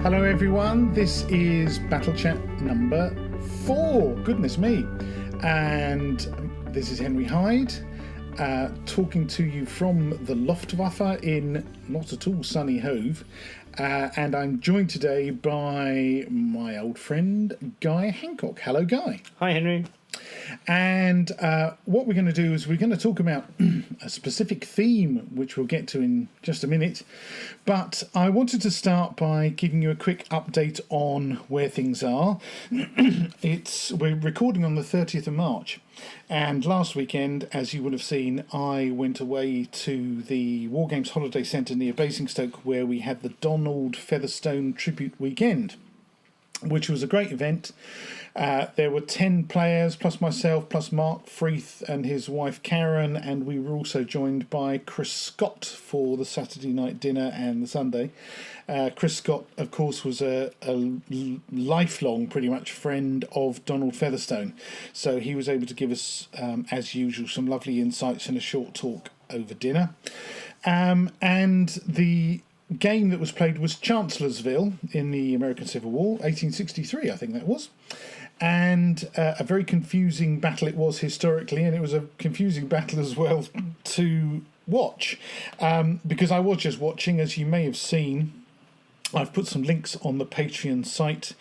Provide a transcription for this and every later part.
Hello everyone, this is Battlechat number 4, goodness me, and this is Henry Hyde, talking to you from the Luftwaffe in not at all sunny Hove, and I'm joined today by my old friend Guy Hancock. Hello Guy. Hi Henry. And what we're going to do is we're going to talk about a specific theme, which we'll get to in just a minute. But I wanted to start by giving you a quick update on where things are. We're recording on the 30th of March. And last weekend, as you would have seen, I went away to the Wargames Holiday Centre near Basingstoke, where we had the Donald Featherstone Tribute Weekend, which was a great event. There were 10 players, plus myself, plus Mark Freeth and his wife Karen, and we were also joined by Chris Scott for the Saturday night dinner and the Sunday. Chris Scott, of course, was a lifelong, pretty much, friend of Donald Featherstone, so he was able to give us, as usual, some lovely insights and a short talk over dinner. And the game that was played was Chancellorsville in the American Civil War, 1863, I think that was. And a very confusing battle it was historically, and it was a confusing battle as well to watch, because I was just watching, as you may have seen. I've put some links on the Patreon site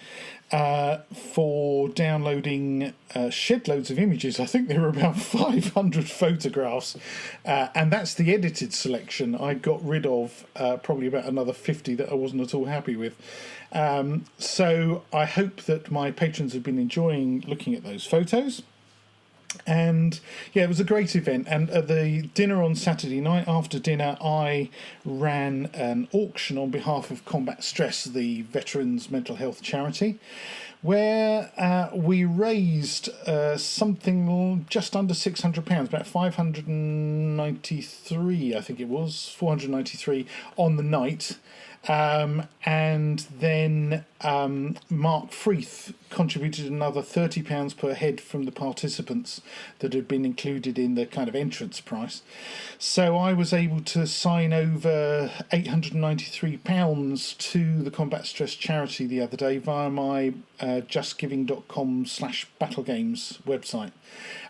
for downloading shed loads of images. I think there were about 500 photographs, and that's the edited selection. I got rid of probably about another 50 that I wasn't at all happy with. So I hope that my patrons have been enjoying looking at those photos. And yeah, it was a great event. And at the dinner on Saturday night, after dinner, I ran an auction on behalf of Combat Stress, the Veterans Mental Health charity, where we raised something just under £600, about 593, I think it was, 493 on the night. And then Mark Freeth contributed another £30 per head from the participants that had been included in the kind of entrance price. So I was able to sign over £893 to the Combat Stress charity the other day via my justgiving.com/battlegames website.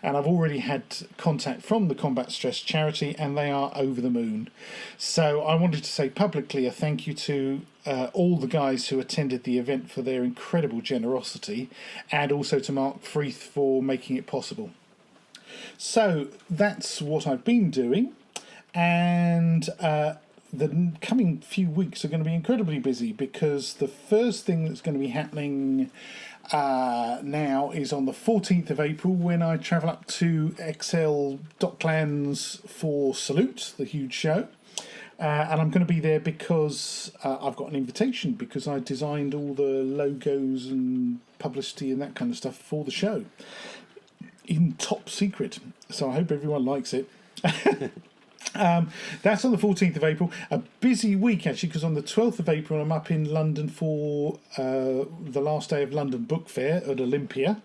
And I've already had contact from the Combat Stress charity, and they are over the moon. So I wanted to say publicly a thank you to all the guys who attended the event for their incredible generosity, and also to Mark Freeth for making it possible. So that's what I've been doing, and the coming few weeks are going to be incredibly busy, because the first thing that's going to be happening now is on the 14th of April, when I travel up to XL Docklands for Salute, the huge show. And I'm going to be there because I've got an invitation, because I designed all the logos and publicity and that kind of stuff for the show in top secret. So I hope everyone likes it. That's on the 14th of April. A busy week, actually, because on the 12th of April I'm up in London for the last day of London Book Fair at Olympia.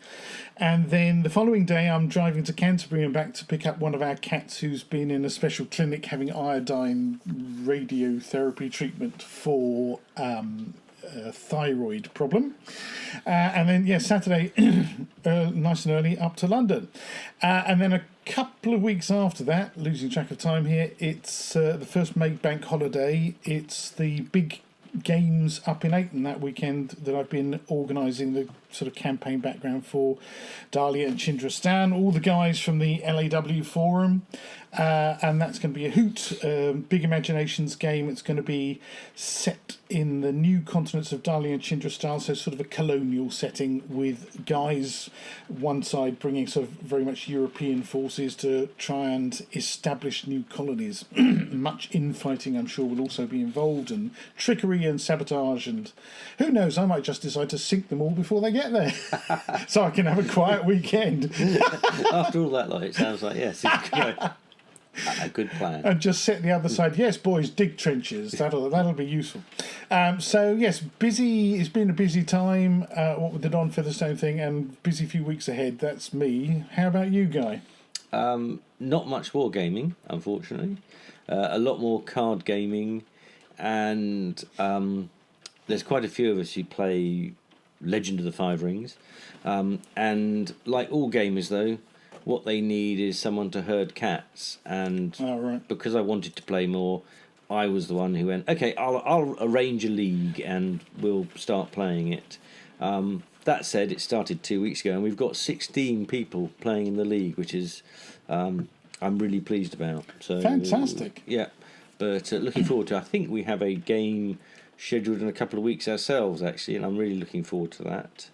And then the following day I'm driving to Canterbury and back to pick up one of our cats who's been in a special clinic having iodine radiotherapy treatment for thyroid problem. And then, Saturday, nice and early, up to London. And then a couple of weeks after that, losing track of time here, it's the first May bank holiday. It's the big games up in Ayton that weekend that I've been organising the sort of campaign background for Dahlia and Chindra Stan, all the guys from the LAW forum, and that's going to be a hoot, big imaginations game. It's going to be set in the new continents of Dahlia and Chindra style, so sort of a colonial setting, with guys one side bringing sort of very much European forces to try and establish new colonies. Much infighting, I'm sure, will also be involved, and trickery and sabotage, and who knows, I might just decide to sink them all before they get there so I can have a quiet weekend. After all that, it sounds like, yes, it's a good plan. And just sit the other side. Yes, boys, dig trenches. That'll be useful. So yes, busy. It's been a busy time. What with the Don Featherstone thing, and busy few weeks ahead. That's me. How about you, Guy? Not much wargaming, unfortunately. A lot more card gaming, and there's quite a few of us who play Legend of the Five Rings, and like all gamers though, what they need is someone to herd cats. And because I wanted to play more, I was the one who went, okay, I'll arrange a league and we'll start playing it. That said, it started 2 weeks ago, and we've got 16 people playing in the league, which is I'm really pleased about. So fantastic. Yeah, but looking forward to. I think we have a game scheduled in a couple of weeks ourselves, actually, and I'm really looking forward to that.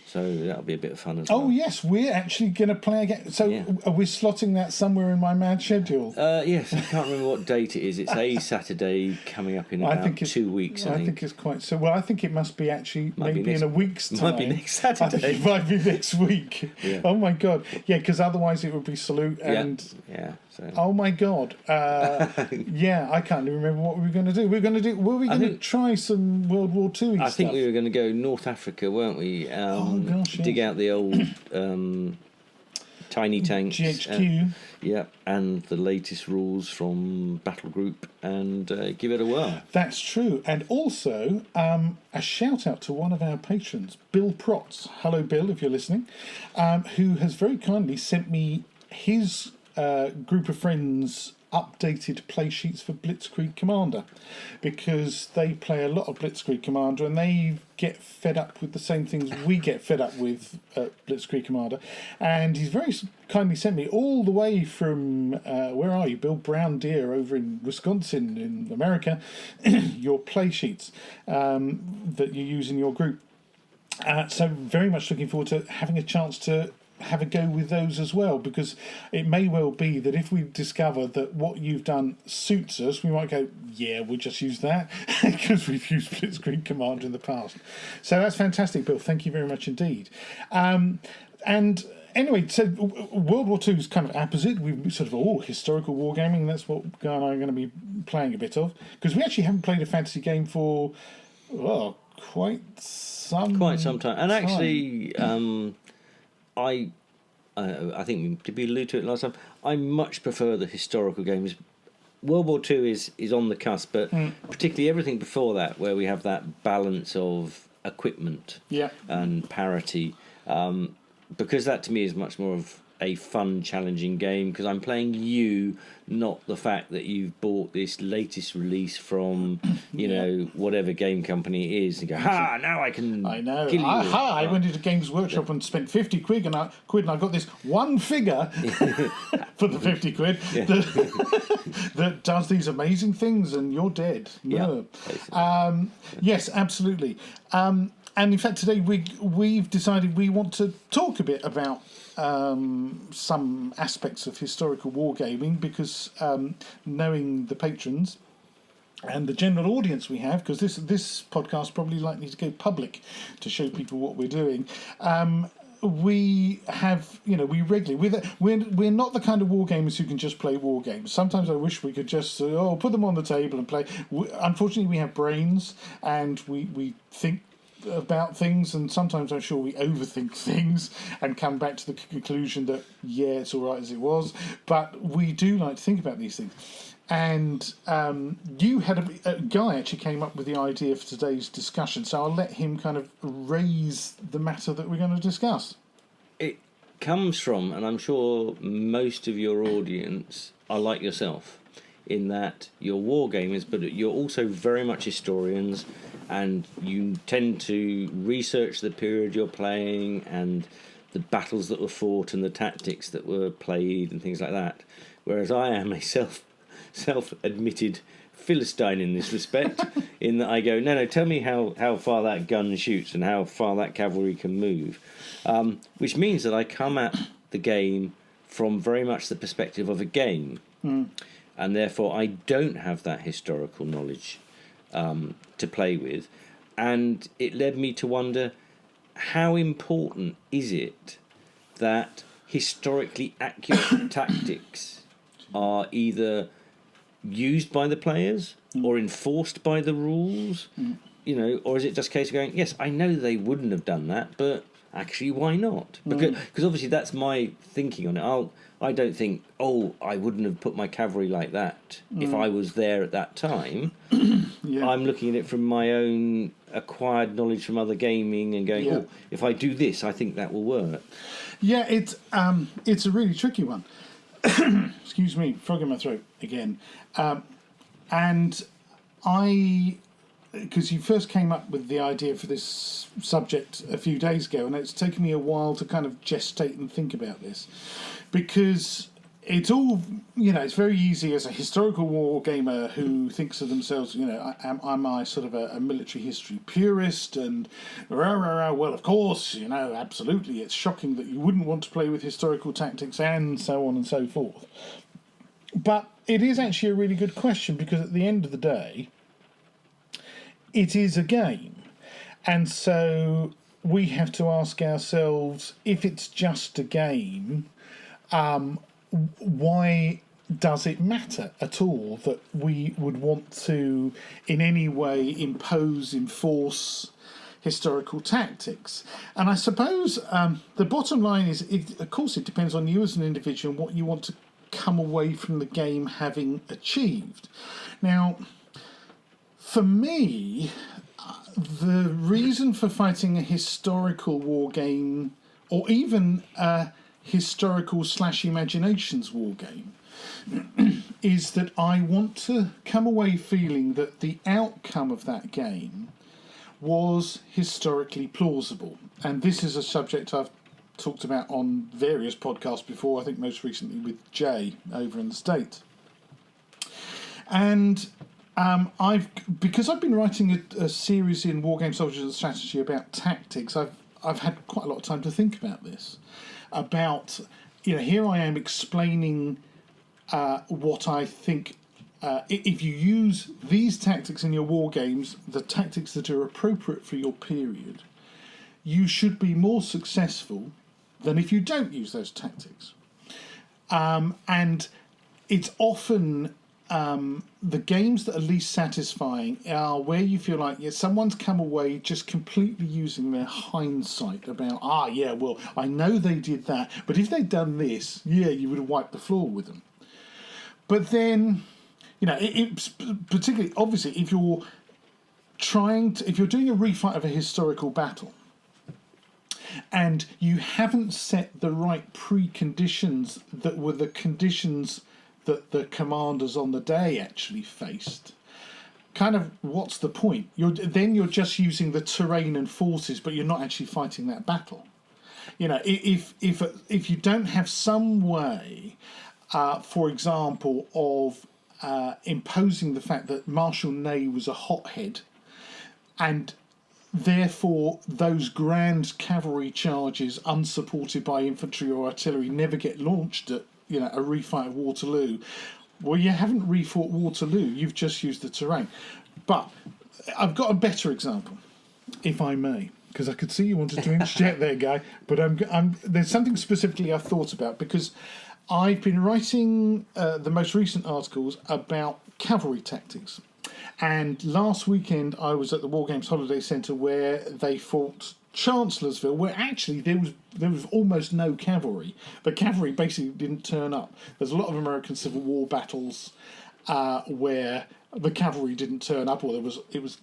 So that'll be a bit of fun as well. Oh, yes, we're actually going to play again. So are we slotting that somewhere in my mad schedule? Yes, I can't remember what date it is. It's a Saturday coming up in about 2 weeks, I think. I think it's quite... So, well, I think it must be actually maybe in a week's time. Might be next Saturday. I think it might be next week. Yeah. Oh, my God. Yeah, because otherwise it would be Salute and... Yeah. So. Oh, my God. Yeah, I can't even remember what we were going to do. Were we going to try some World War II stuff? I think we were going to go North Africa, weren't we? Gosh, dig out the old tiny tanks, GHQ, and the latest rules from Battle Group, and give it a whirl. That's true. And also a shout out to one of our patrons, Bill Protz. Hello, Bill, if you're listening, who has very kindly sent me his group of friends updated play sheets for Blitzkrieg Commander, because they play a lot of Blitzkrieg Commander and they get fed up with the same things we get fed up with at Blitzkrieg Commander. And he's very kindly sent me all the way from where are you, Bill? Brown Deer over in Wisconsin in America, your play sheets that you use in your group. So very much looking forward to having a chance to have a go with those as well, because it may well be that if we discover that what you've done suits us, we might go, yeah, we'll just use that, because we've used Blitzkrieg Commander in the past. So that's fantastic, Bill. Thank you very much indeed. And anyway, so World War II is kind of opposite. We've sort of historical wargaming. That's what Guy and I are going to be playing a bit of, because we actually haven't played a fantasy game for quite some time. And actually, I think, did we allude to it last time? I much prefer the historical games. World War II is on the cusp, but particularly everything before that, where we have that balance of equipment and parity, because that to me is much more of a fun, challenging game, because I'm playing you, not the fact that you've bought this latest release from, you know, whatever game company it is, and go, ha, now I can kill you. I went into Games Workshop and spent 50 quid and I got this one figure for the 50 quid that does these amazing things, and you're dead. No. Yes, absolutely. And in fact, today we've decided we want to talk a bit about some aspects of historical wargaming, because knowing the patrons and the general audience we have, because this podcast is probably likely to go public to show people what we're doing. We have, we regularly, we're not the kind of war gamers who can just play war games. Sometimes I wish we could just put them on the table and play. Unfortunately, we have brains and we think about things, and sometimes I'm sure we overthink things and come back to the conclusion that it's all right as it was, but we do like to think about these things. And you had a guy actually came up with the idea for today's discussion, so I'll let him kind of raise the matter that we're going to discuss. It comes from, and I'm sure most of your audience are like yourself, in that you're war gamers, but you're also very much historians, and you tend to research the period you're playing and the battles that were fought and the tactics that were played and things like that. Whereas I am a self-admitted Philistine in this respect, in that I go, no, tell me how far that gun shoots and how far that cavalry can move. Which means that I come at the game from very much the perspective of a game. And therefore I don't have that historical knowledge to play with, and it led me to wonder, how important is it that historically accurate tactics are either used by the players or enforced by the rules, or is it just a case of going, yes, I know they wouldn't have done that, but actually why not? Because obviously that's my thinking on it. I don't think, I wouldn't have put my cavalry like that if I was there at that time. I'm looking at it from my own acquired knowledge from other gaming and going, oh, if I do this, I think that will work? Yeah, it's a really tricky one. Excuse me, frog in my throat again. And because you first came up with the idea for this subject a few days ago, and it's taken me a while to kind of gestate and think about this, because it's all, it's very easy as a historical war gamer who thinks of themselves, am I sort of a military history purist, and well, of course, absolutely, it's shocking that you wouldn't want to play with historical tactics and so on and so forth. But it is actually a really good question, because at the end of the day, it is a game. And so we have to ask ourselves, if it's just a game, why does it matter at all that we would want to in any way enforce historical tactics? And I suppose the bottom line is, of course, it depends on you as an individual and what you want to come away from the game having achieved. Now, for me, the reason for fighting a historical war game, or even a historical/imaginations war game, is that I want to come away feeling that the outcome of that game was historically plausible. And this is a subject I've talked about on various podcasts before, I think most recently with Jay over in the States. And because I've been writing a series in Wargames Soldiers and Strategy about tactics, I've had quite a lot of time to think about this. About, here I am explaining what I think, if you use these tactics in your war games, the tactics that are appropriate for your period, you should be more successful than if you don't use those tactics. And it's often the games that are least satisfying are where you feel like someone's come away just completely using their hindsight about, I know they did that, but if they'd done this, you would have wiped the floor with them. But then, it's particularly, obviously, if you're doing a refight of a historical battle, and you haven't set the right preconditions that were the conditions that the commanders on the day actually faced, kind of what's the point? You're just using the terrain and forces, but you're not actually fighting that battle. If you don't have some way, for example, of imposing the fact that Marshal Ney was a hothead, and therefore those grand cavalry charges unsupported by infantry or artillery never get launched at a refight of Waterloo. Well, you haven't refought Waterloo, you've just used the terrain. But I've got a better example, if I may, because I could see you wanted to interject there, Guy, but there's something specifically I've thought about, because I've been writing the most recent articles about cavalry tactics. And last weekend I was at the Wargames Holiday Centre where they fought Chancellorsville, where actually there was almost no cavalry. The cavalry basically didn't turn up. There's a lot of American Civil War battles where the cavalry didn't turn up, or it was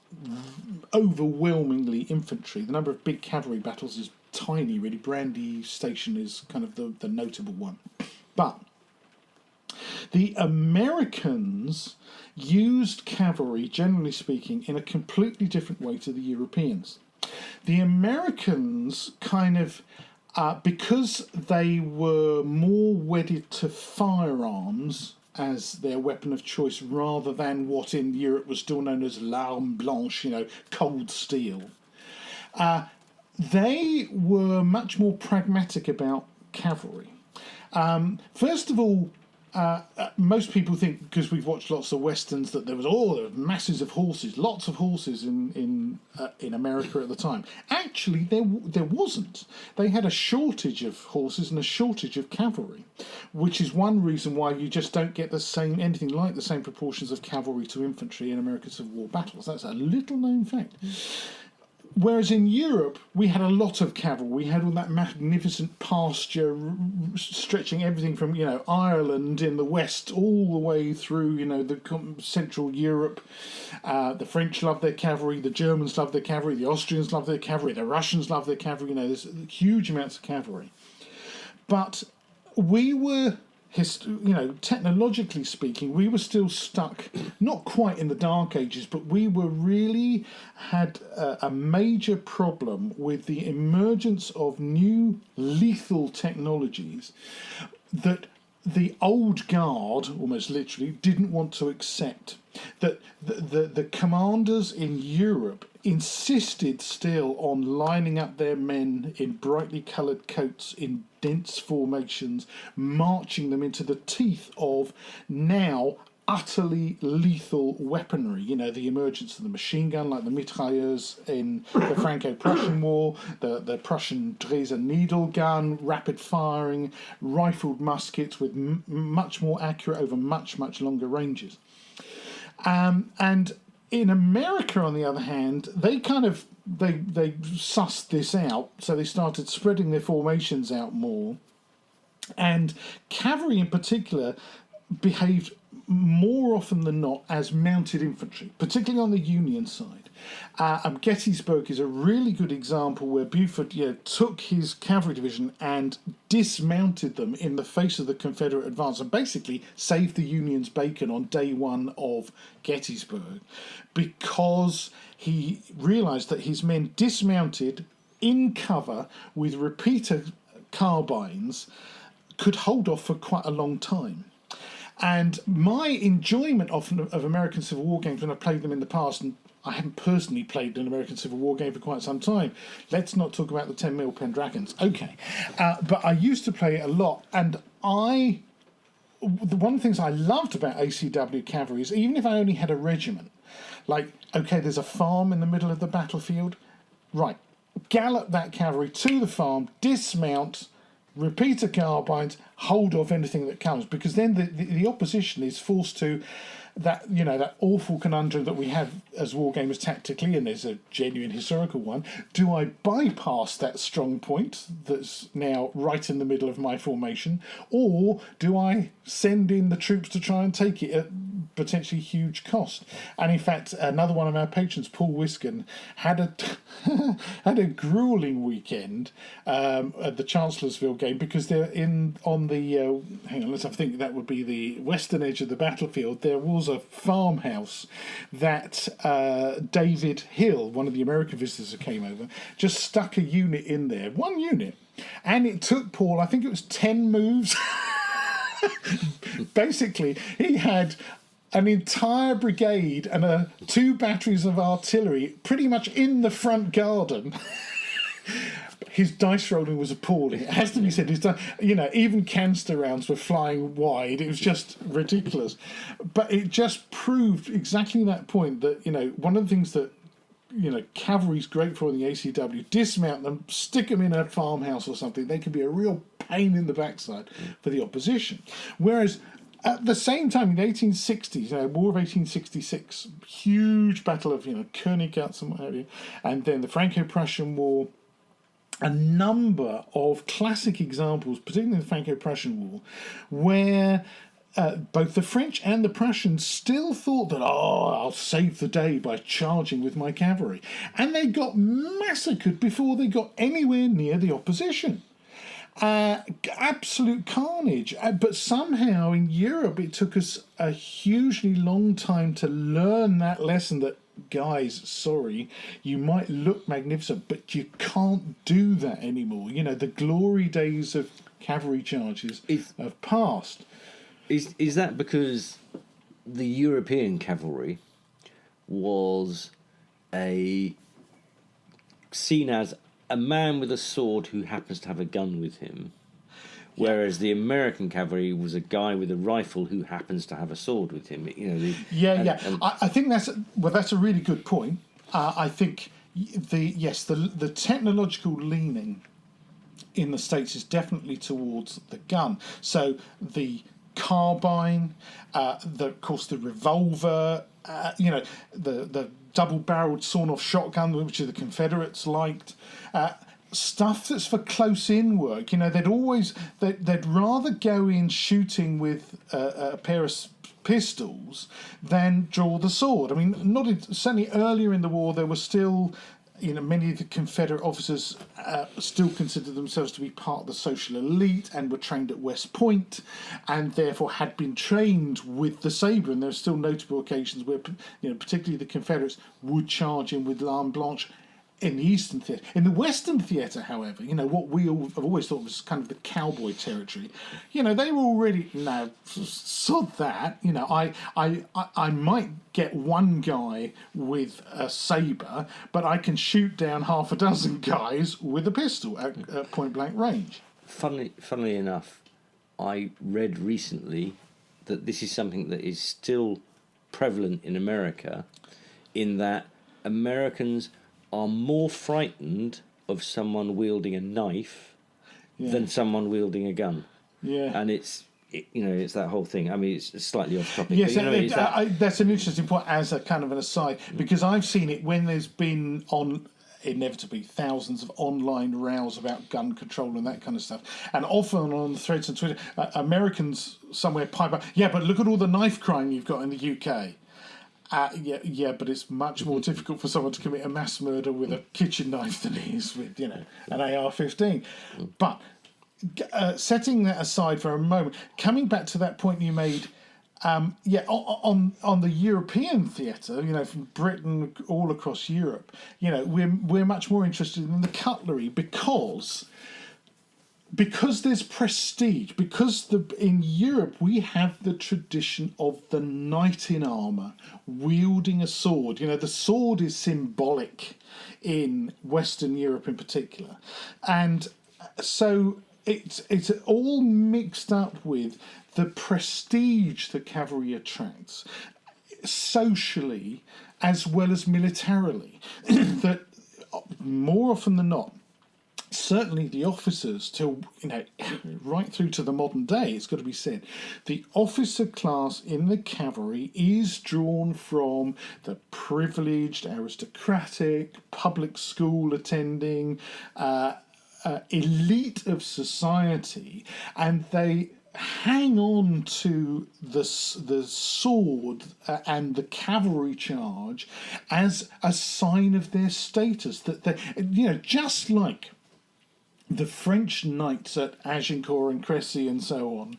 overwhelmingly infantry. The number of big cavalry battles is tiny, really. Brandy Station is kind of the notable one. But the Americans used cavalry, generally speaking, in a completely different way to the Europeans. The Americans kind of, because they were more wedded to firearms as their weapon of choice rather than what in Europe was still known as l'arme blanche, cold steel, they were much more pragmatic about cavalry. First of all, most people think, because we've watched lots of westerns, that there was masses of horses, lots of horses in America at the time. Actually, there wasn't. They had a shortage of horses and a shortage of cavalry, which is one reason why you just don't get anything like the same proportions of cavalry to infantry in American Civil War battles. That's a little known fact. Whereas in Europe, we had a lot of cavalry. We had all that magnificent pasture stretching everything from, Ireland in the west all the way through, the Central Europe. The French love their cavalry, the Germans love their cavalry, the Austrians love their cavalry, the Russians love their cavalry. There's huge amounts of cavalry. But we were... technologically speaking, we were still stuck, not quite in the Dark Ages, but we were really had a major problem with the emergence of new lethal technologies that the old guard, almost literally, didn't want to accept. That the commanders in Europe insisted still on lining up their men in brightly coloured coats in dense formations, marching them into the teeth of now utterly lethal weaponry. The emergence of the machine gun, like the mitrailleurs in the Franco-Prussian War, the Prussian Dresden needle gun, rapid firing, rifled muskets with much more accurate over much, much longer ranges. And in America, on the other hand, they they sussed this out, so they started spreading their formations out more. And cavalry in particular behaved more often than not as mounted infantry, particularly on the Union side. Gettysburg is a really good example where Buford took his cavalry division and dismounted them in the face of the Confederate advance and basically saved the Union's bacon on day one of Gettysburg, because he realised that his men dismounted in cover with repeater carbines could hold off for quite a long time. And my enjoyment of American Civil War games when I played them in the past, and I haven't personally played an American Civil War game for quite some time. Let's not talk about the 10mm Pendragons. Okay. But I used to play it a lot, and one of the things I loved about ACW cavalry is even if I only had a regiment, like, okay, there's a farm in the middle of the battlefield, right, gallop that cavalry to the farm, dismount, repeater carbines, hold off anything that comes, because then the opposition is forced to that awful conundrum that we have as wargamers tactically, and there's a genuine historical one. Do I bypass that strong point that's now right in the middle of my formation, or do I send in the troops to try and take it at potentially huge cost? And in fact, another one of our patrons, Paul Wiskin, had a grueling weekend at the Chancellorsville game, because they're on the let's have a think, that would be the western edge of the battlefield. There was a farmhouse that David Hill, one of the American visitors who came over, just stuck a unit in there, one unit, and it took Paul, I think it was 10 moves. Basically, he had an entire brigade and 2 batteries of artillery pretty much in the front garden. His dice rolling was appalling. It has to be said. Even canister rounds were flying wide. It was just ridiculous. But it just proved exactly that point that, one of the things that, cavalry's great for in the ACW, dismount them, stick them in a farmhouse or something. They can be a real pain in the backside for the opposition. Whereas at the same time, in the 1860s, War of 1866, huge battle of, Königgrätz and what have you, and then the Franco-Prussian War, a number of classic examples, particularly the Franco-Prussian War, where both the French and the Prussians still thought that, I'll save the day by charging with my cavalry. And they got massacred before they got anywhere near the opposition. Absolute carnage. But somehow in Europe it took us a hugely long time to learn that lesson that, guys, sorry, you might look magnificent, but you can't do that anymore. The glory days of cavalry charges have passed. Is that because the European cavalry was seen as a man with a sword who happens to have a gun with him, whereas the American cavalry was a guy with a rifle who happens to have a sword with him? I think that's a really good point. I think the technological leaning in the States is definitely towards the gun. So the carbine, of course the revolver, the double-barreled sawn-off shotgun, which the Confederates liked. Stuff that's for close-in work. They'd rather go in shooting with a pair of pistols than draw the sword. I mean, certainly earlier in the war, there were still, many of the Confederate officers still considered themselves to be part of the social elite and were trained at West Point, and therefore had been trained with the sabre. And there are still notable occasions where, particularly the Confederates would charge in with l'arme blanche in the Eastern Theatre. In the Western Theatre, however, what we have always thought was kind of the cowboy territory, they were already, no, sod that, I might get one guy with a sabre, but I can shoot down half a dozen guys with a pistol at point-blank range. Funnily enough, I read recently that this is something that is still prevalent in America, in that Americans are more frightened of someone wielding a knife than someone wielding a gun. Yeah. And it's that whole thing. I mean, it's slightly off topic. Yes, that's an interesting point as a kind of an aside, because I've seen it when there's been inevitably thousands of online rows about gun control and that kind of stuff. And often on threads on Twitter, Americans somewhere pipe up, but look at all the knife crime you've got in the UK. But it's much more difficult for someone to commit a mass murder with a kitchen knife than it is with, an AR-15. But setting that aside for a moment, coming back to that point you made, on the European theatre, from Britain all across Europe, we're much more interested in the cutlery because there's prestige, because in Europe we have the tradition of the knight in armour wielding a sword. The sword is symbolic in Western Europe in particular. And so it's all mixed up with the prestige that cavalry attracts, socially as well as militarily, that more often than not, certainly the officers, till right through to the modern day, it's got to be said, the officer class in the cavalry is drawn from the privileged, aristocratic, public school attending elite of society, and they hang on to the sword and the cavalry charge as a sign of their status. That they, just like the French knights at Agincourt and Crécy and so on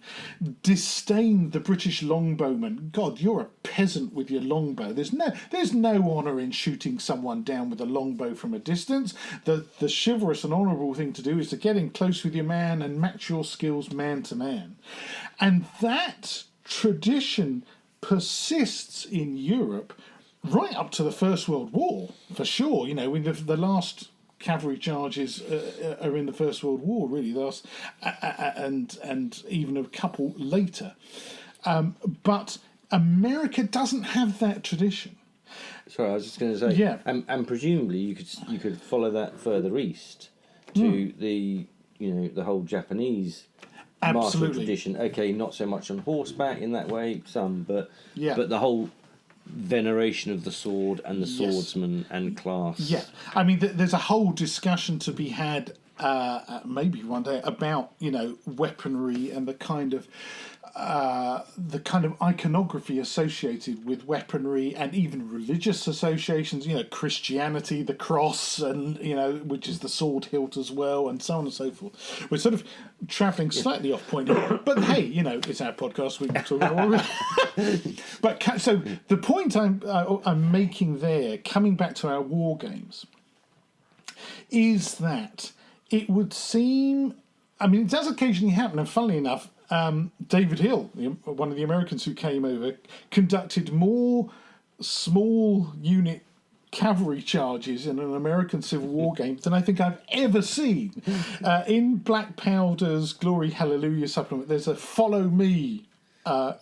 disdained the British longbowman. God, you're a peasant with your longbow. There's no honour in shooting someone down with a longbow from a distance. The chivalrous and honourable thing to do is to get in close with your man and match your skills man to man. And that tradition persists in Europe right up to the First World War, for sure. When the last cavalry charges are in the First World War, really, and even a couple later. But America doesn't have that tradition. Sorry, I was just going to say, and presumably you could follow that further east to the whole Japanese martial tradition. Okay, not so much on horseback in that way, some, but the whole veneration of the sword and the swordsman and class. Yeah, I mean, there's a whole discussion to be had maybe one day about weaponry and the kind of iconography associated with weaponry, and even religious associations, Christianity, the cross, and which is the sword hilt as well, and so on and so forth. We're sort of travelling slightly off point here, but hey, it's our podcast, we can talk about it. But so the point I'm making there, coming back to our war games, is that it would seem, I mean, it does occasionally happen, and funnily enough, David Hill, one of the Americans who came over, conducted more small unit cavalry charges in an American Civil War game than I think I've ever seen. In Black Powder's Glory Hallelujah supplement, there's a Follow Me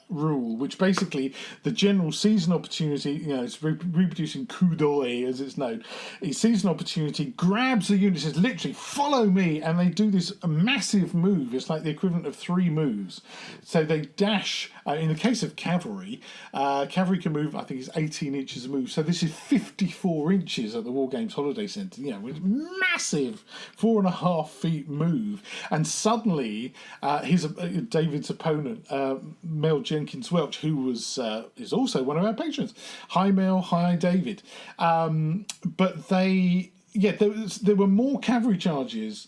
rule, which basically the general season opportunity, it's reproducing coup d'oeil as it's known. A season opportunity grabs the unit, says literally follow me, and they do this massive move. It's like the equivalent of 3 moves. So they dash. In the case of cavalry, cavalry can move, I think it's 18 inches a move. So this is 54 inches at the Wargames Holiday Centre. With massive 4.5 feet move, and suddenly David's opponent, Mel Jenkins Welch, who is also one of our patrons. Hi Mel, hi David. But there were more cavalry charges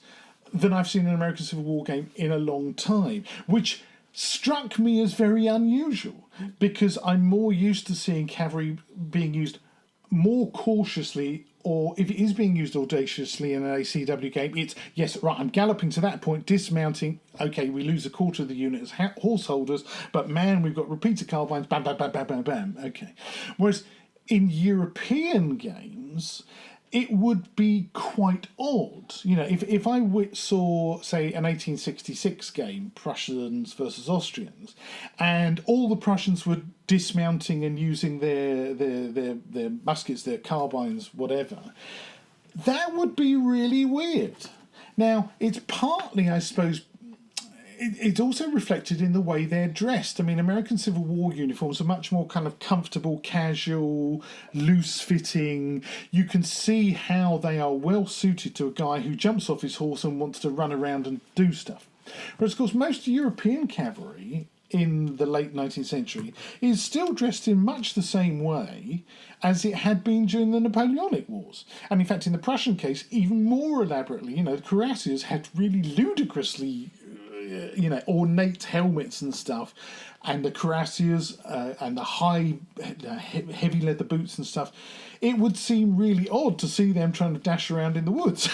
than I've seen in an American Civil War game in a long time, which struck me as very unusual because I'm more used to seeing cavalry being used more cautiously, or if it is being used audaciously in an ACW game, it's, yes, right, I'm galloping to that point, dismounting, okay, we lose a quarter of the unit as horse holders, but man, we've got repeater carbines, bam, bam, bam, bam, bam, bam, okay. Whereas in European games, it would be quite odd. If I saw, say, an 1866 game, Prussians versus Austrians, and all the Prussians were dismounting and using their muskets, their carbines, whatever, that would be really weird. Now, it's partly, I suppose, it's also reflected in the way they're dressed. I mean, American Civil War uniforms are much more kind of comfortable, casual, loose-fitting. You can see how they are well suited to a guy who jumps off his horse and wants to run around and do stuff. Whereas, of course, most European cavalry in the late 19th century is still dressed in much the same way as it had been during the Napoleonic Wars. And in fact, in the Prussian case, even more elaborately, the cuirassiers had really ludicrously ornate helmets and stuff, and the cuirassiers and the high, heavy leather boots and stuff. It would seem really odd to see them trying to dash around in the woods.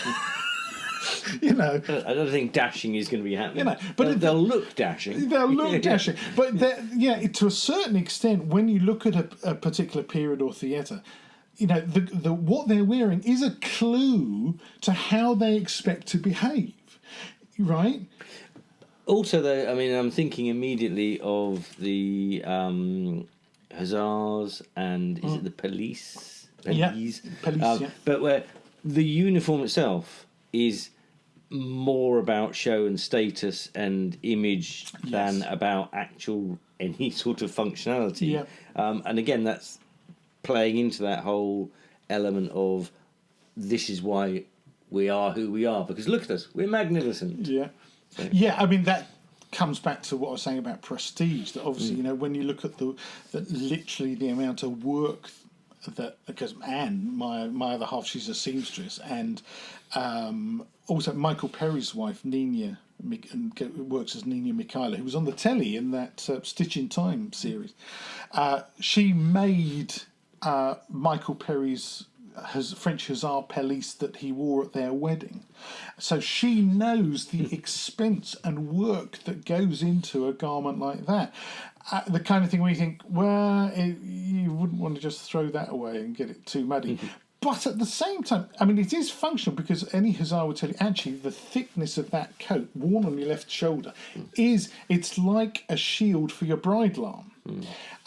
I don't think dashing is going to be happening. But they'll look dashing. They'll look dashing. But to a certain extent, when you look at a particular period or theatre, the what they're wearing is a clue to how they expect to behave, right? Also, though, I mean, I'm thinking immediately of the hussars and is it the police? Police, yeah. But where the uniform itself is more about show and status and image than about actual any sort of functionality. Yeah. And again, that's playing into that whole element of this is why we are who we are, because look at us, we're magnificent. Yeah. Yeah, I mean, that comes back to what I was saying about prestige, that obviously, when you look at literally the amount of work that, because Anne, my other half, she's a seamstress, and also Michael Perry's wife, Nina, works as Nina Mikhaila, who was on the telly in that Stitch in Time series. She made Michael Perry's French Hussar pelisse that he wore at their wedding. So she knows the expense and work that goes into a garment like that. The kind of thing where you think, you wouldn't want to just throw that away and get it too muddy. But at the same time, I mean, it is functional, because any Hussar would tell you, actually, the thickness of that coat worn on your left shoulder it's like a shield for your bridle arm.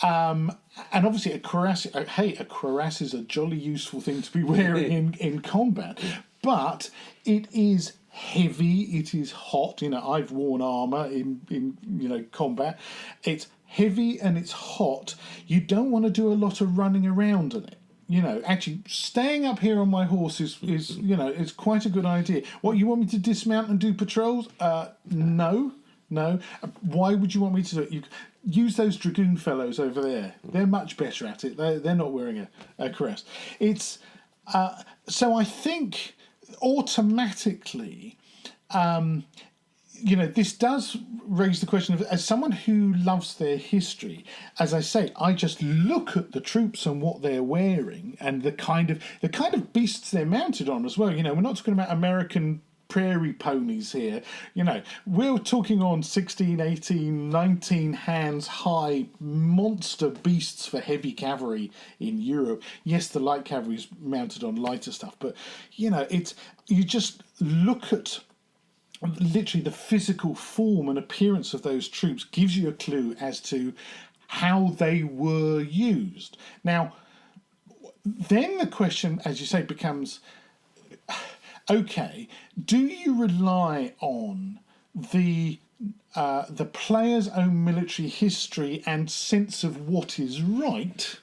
And obviously, a cuirass is a jolly useful thing to be wearing in combat. But it is heavy, it is hot. I've worn armour in combat. It's heavy and it's hot. You don't want to do a lot of running around in it. Actually, staying up here on my horse is it's quite a good idea. What, you want me to dismount and do patrols? No. Why would you want me to do it? You use those dragoon fellows over there. They're much better at it. They're not wearing a cuirass. It's so I think automatically, this does raise the question of, as someone who loves their history, as I say, I just look at the troops and what they're wearing and the kind of beasts they're mounted on as well. We're not talking about American prairie ponies here. We're talking on 16, 18, 19 hands high monster beasts for heavy cavalry in Europe. Yes, the light cavalry is mounted on lighter stuff, but you just look at literally the physical form and appearance of those troops gives you a clue as to how they were used. Now, then the question, as you say, becomes, okay, do you rely on the player's own military history and sense of what is right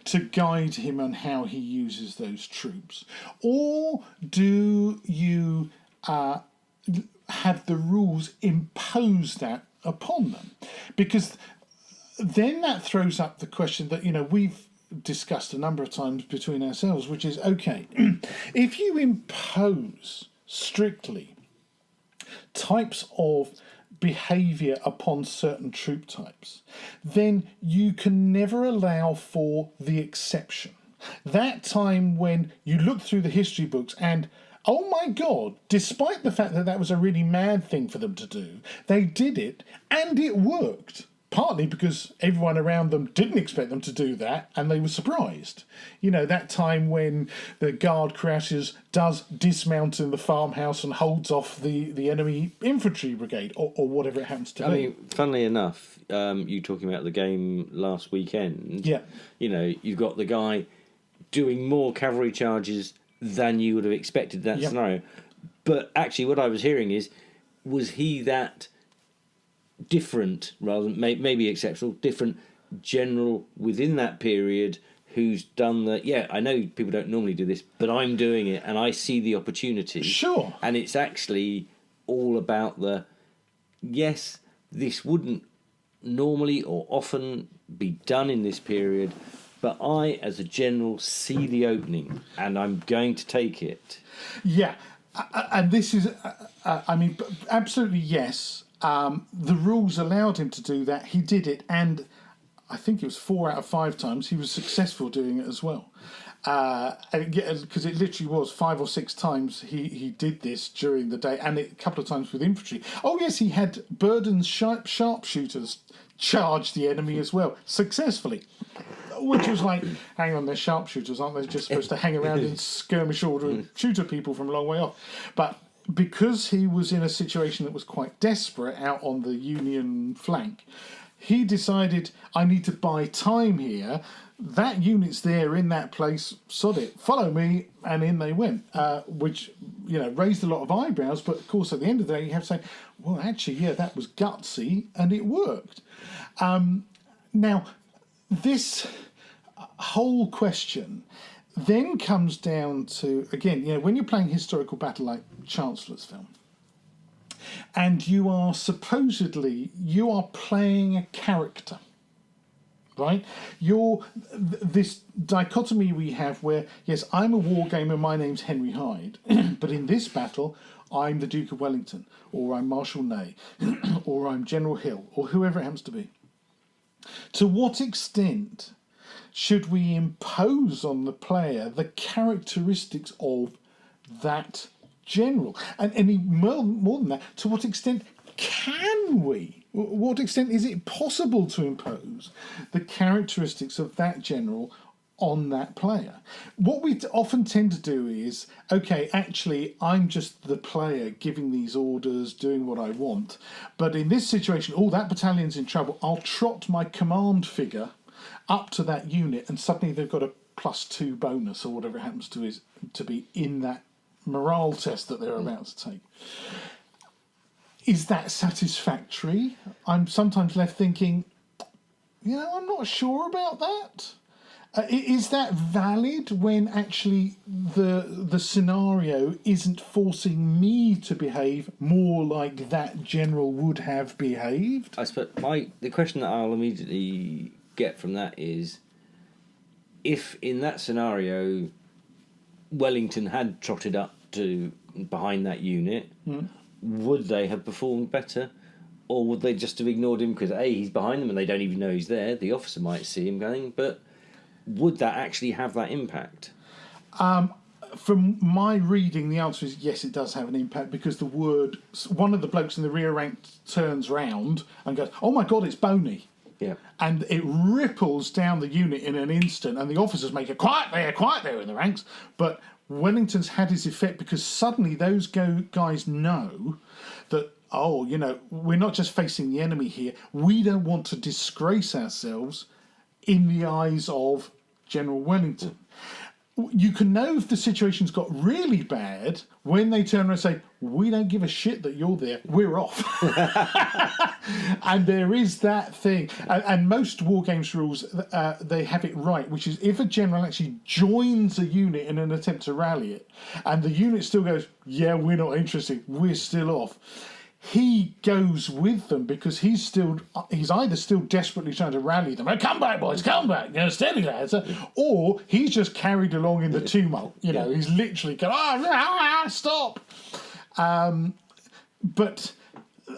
to guide him on how he uses those troops? Or do you have the rules impose that upon them? Because then that throws up the question that, we've discussed a number of times between ourselves, which is, okay, if you impose strictly types of behaviour upon certain troop types, then you can never allow for the exception. That time when you look through the history books and, oh my God, despite the fact that that was a really mad thing for them to do, they did it and it worked. Partly because everyone around them didn't expect them to do that and they were surprised. That time when the guard crouches, does dismount in the farmhouse and holds off the enemy infantry brigade or whatever it happens to be. I mean, funnily enough, you talking about the game last weekend, yeah. You've got the guy doing more cavalry charges than you would have expected in that scenario. But actually what I was hearing was he that different, rather than maybe exceptional, different general within that period who's done I know people don't normally do this, but I'm doing it and I see the opportunity. Sure. And it's actually all about yes, this wouldn't normally or often be done in this period, but I, as a general, see the opening and I'm going to take it. Yeah. And this is, absolutely yes. The rules allowed him to do that. He did it, and I think it was 4 out of 5 times he was successful doing it as well. Because it literally was 5 or 6 times he did this during the day, and a couple of times with infantry. Oh yes, he had Burden's sharpshooters charge the enemy as well, successfully. Which was like, hang on, they're sharpshooters, aren't they? Just supposed to hang around in skirmish order and shoot at people from a long way off. But because he was in a situation that was quite desperate out on the Union flank, he decided, I need to buy time here. That unit's there in that place, sod it, follow me, and in they went, which, raised a lot of eyebrows, but of course at the end of the day you have to say, well, actually, yeah, that was gutsy, and it worked. Now, this whole question then comes down to, again, when you're playing historical battle like Chancellor's Film, and you are playing a character, right? This dichotomy we have where, yes, I'm a wargamer, my name's Henry Hyde, but in this battle, I'm the Duke of Wellington, or I'm Marshal Ney, or I'm General Hill, or whoever it happens to be. To what extent should we impose on the player the characteristics of that general? And more than that, to what extent can we? What extent is it possible to impose the characteristics of that general on that player? What we often tend to do is, okay, actually, I'm just the player giving these orders, doing what I want. But in this situation, that battalion's in trouble. I'll trot my command figure up to that unit, and suddenly they've got a +2 bonus or whatever it happens to be in that morale test that they're about to take. Is that satisfactory? I'm sometimes left thinking, I'm not sure about that. Is that valid when actually the scenario isn't forcing me to behave more like that general would have behaved? I suppose the question that I'll immediately get from that is, if in that scenario Wellington had trotted up to behind that unit, would they have performed better? Or would they just have ignored him because he's behind them and they don't even know he's there? The officer might see him going, but would that actually have that impact? From my reading, the answer is yes, it does have an impact, because one of the blokes in the rear rank turns round and goes, oh my God, it's Boney. Yeah. And it ripples down the unit in an instant, and the officers make it quiet there in the ranks. But Wellington's had his effect because suddenly those guys know that, oh, you know, we're not just facing the enemy here. We don't want to disgrace ourselves in the eyes of General Wellington. You can know if the situation's got really bad when they turn around and say, we don't give a shit that you're there, we're off. And there is that thing. And most war games rules, they have it right, which is if a general actually joins a unit in an attempt to rally it, and the unit still goes, yeah, we're not interested, we're still off, he goes with them because he's either still desperately trying to rally them, come back boys, come back, you know, steady lads, or he's just carried along in the tumult, you know, he's literally going, stop. But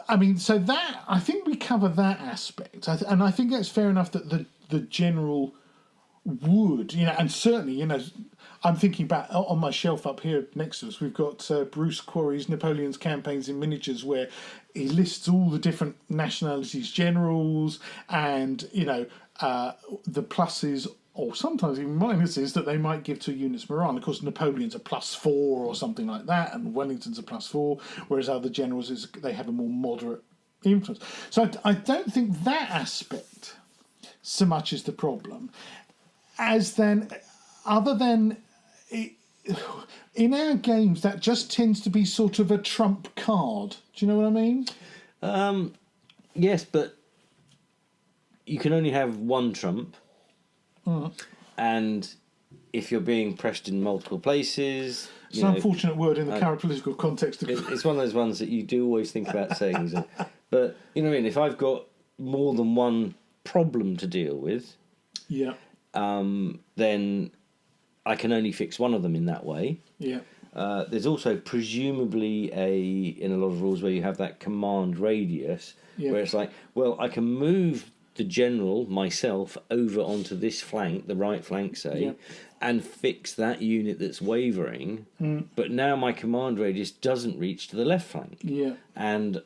I mean, so that, I think we cover that aspect, and I think that's fair enough that the general would, you know, and certainly, you know, I'm thinking about on my shelf up here next to us, we've got Bruce Quarry's Napoleon's Campaigns in Miniatures, where he lists all the different nationalities' generals and, you know, the pluses or sometimes even minuses that they might give to a unit's morale. Of course, Napoleon's a +4 or something like that, and Wellington's a +4, whereas other generals, they have a more moderate influence. So I don't think that aspect so much is the problem. As then, other than in our games, that just tends to be sort of a trump card. Do you know what I mean? Yes, but you can only have one trump. And if you're being pressed in multiple places... It's an unfortunate word in the current political context. It's one of those ones that you do always think about saying. But, you know what I mean? If I've got more than one problem to deal with... Yeah. Then I can only fix one of them in that way. Yeah. There's also presumably in a lot of rules where you have that command radius, where it's like, well, I can move the general myself over onto this flank, the right flank, say, and fix that unit that's wavering. But now my command radius doesn't reach to the left flank. Yeah. And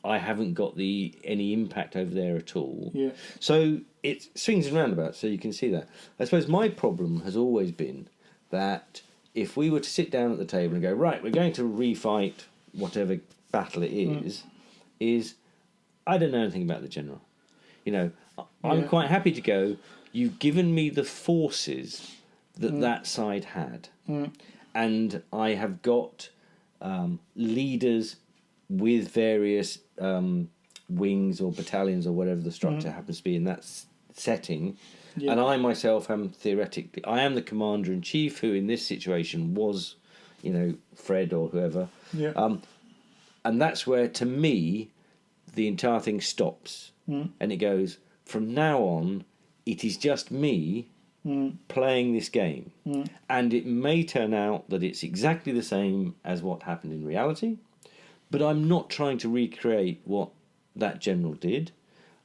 I haven't got any impact over there at all. Yeah. So it swings and roundabouts, so you can see that. I suppose my problem has always been that if we were to sit down at the table and go, right, we're going to refight whatever battle it is I don't know anything about the general. You know, I'm quite happy to go, you've given me the forces that side had. And I have got leaders with various wings or battalions or whatever the structure happens to be in that setting. Yeah. And I myself am theoretically... I am the commander-in-chief, who in this situation was, you know, Fred or whoever. Yeah. And that's where, to me, the entire thing stops. And it goes, from now on, it is just me playing this game. And it may turn out that it's exactly the same as what happened in reality, but I'm not trying to recreate what that general did.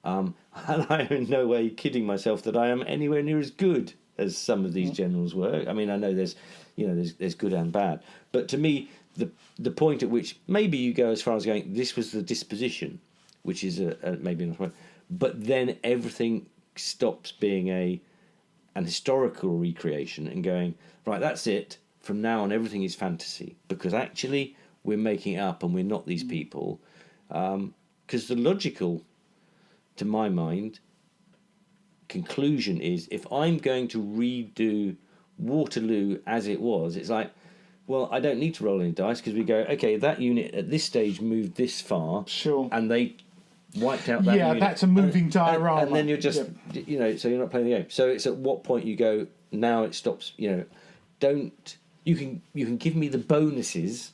And I am in no way kidding myself that I am anywhere near as good as some of these generals were. I mean, I know there's good and bad, but to me, the point at which maybe you go as far as going, this was the disposition, which is maybe not right, but then everything stops being an historical recreation and going, right, that's it. From now on, everything is fantasy, because actually we're making it up and we're not these people. Because the logical, to my mind, conclusion is, if I'm going to redo Waterloo as it was, it's like, well, I don't need to roll any dice, because we go, okay, that unit at this stage moved this far, and they wiped out that unit. Yeah, that's a moving diorama. And then you're just, you know, so you're not playing the game. So it's at what point you go, now it stops, you know, don't, you can give me the bonuses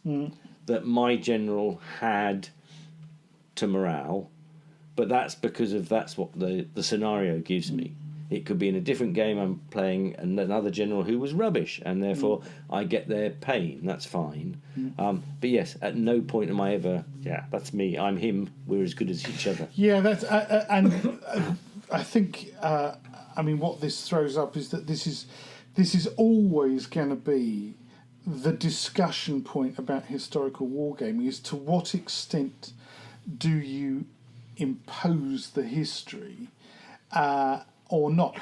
that my general had to morale, but that's because that's what the scenario gives me. It could be in a different game I'm playing another general who was rubbish, and therefore I get their pain. That's fine. But yes, at no point am I ever, that's me, I'm him, we're as good as each other. Yeah, that's and I think, I mean, what this throws up is that this is always going to be the discussion point about historical wargaming, is to what extent do you impose the history or not.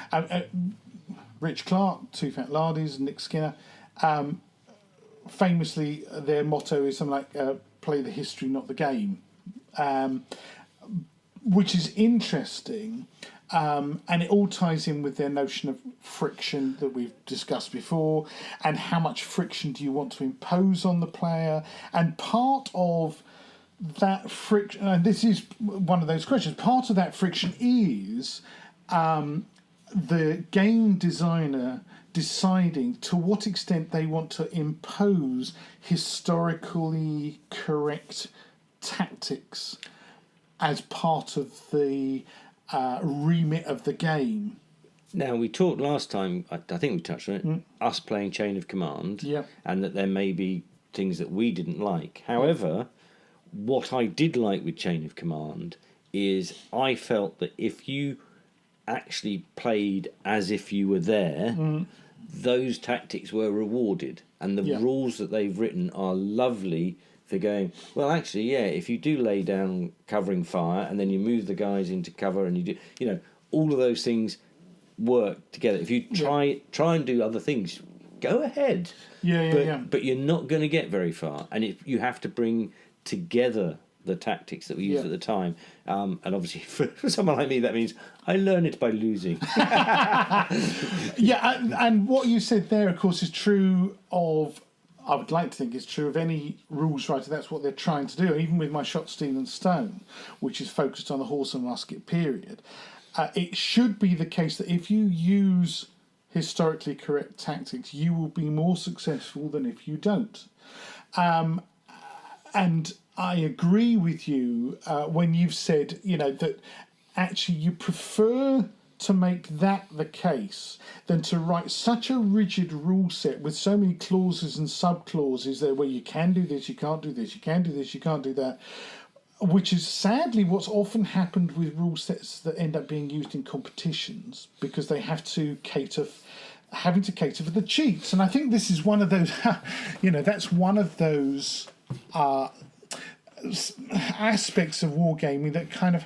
Rich Clark, Two Fat Lardies, Nick Skinner, famously, their motto is something like "Play the history, not the game," which is interesting. And it all ties in with their notion of friction that we've discussed before, and how much friction do you want to impose on the player. And part of that friction, and this is one of those questions, part of that friction is the game designer deciding to what extent they want to impose historically correct tactics as part of the remit of the game. Now, we talked last time, I think we touched on it, us playing Chain of Command, and that there may be things that we didn't like. However, what I did like with Chain of Command is I felt that if you actually played as if you were there, those tactics were rewarded. And the rules that they've written are lovely for going, well, actually, if you do lay down covering fire and then you move the guys into cover and you do, all of those things work together. If you try and do other things, go ahead. But you're not going to get very far. And you have to bring together the tactics that we used at the time. And obviously, for someone like me, that means I learn it by losing. And what you said there, of course, is true of, I would like to think it's true of any rules writer. That's what they're trying to do. Even with my Shot, Steel and Stone, which is focused on the horse and musket period, it should be the case that if you use historically correct tactics, you will be more successful than if you don't. And I agree with you when you've said, that actually you prefer to make that the case than to write such a rigid rule set with so many clauses and sub-clauses there where you can do this, you can't do this, you can do this, you can't do that, which is sadly what's often happened with rule sets that end up being used in competitions because they have to cater for the cheats. And I think this is one of those, that's one of those aspects of wargaming that kind of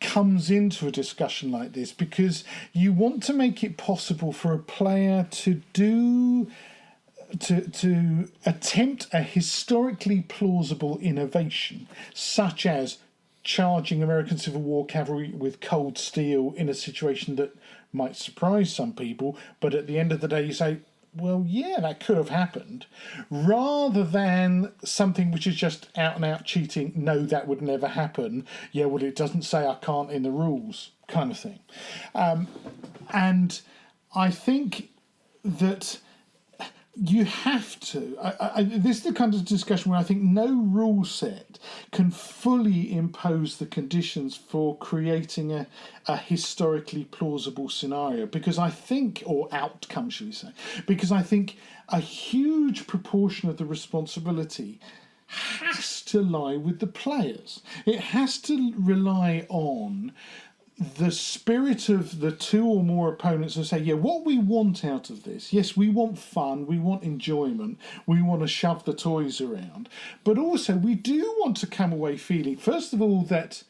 comes into a discussion like this, because you want to make it possible for a player to attempt a historically plausible innovation, such as charging American Civil War cavalry with cold steel in a situation that might surprise some people, but at the end of the day you say, well, yeah, that could have happened, rather than something which is just out and out cheating. No, that would never happen. Yeah, well, it doesn't say I can't in the rules, kind of thing. And I think that you have to. This is the kind of discussion where I think no rule set can fully impose the conditions for creating a historically plausible scenario, because I think, or outcome, should we say, because I think a huge proportion of the responsibility has to lie with the players. It has to rely on the spirit of the two or more opponents to say, what we want out of this, yes, we want fun, we want enjoyment, we want to shove the toys around, but also we do want to come away feeling, first of all, that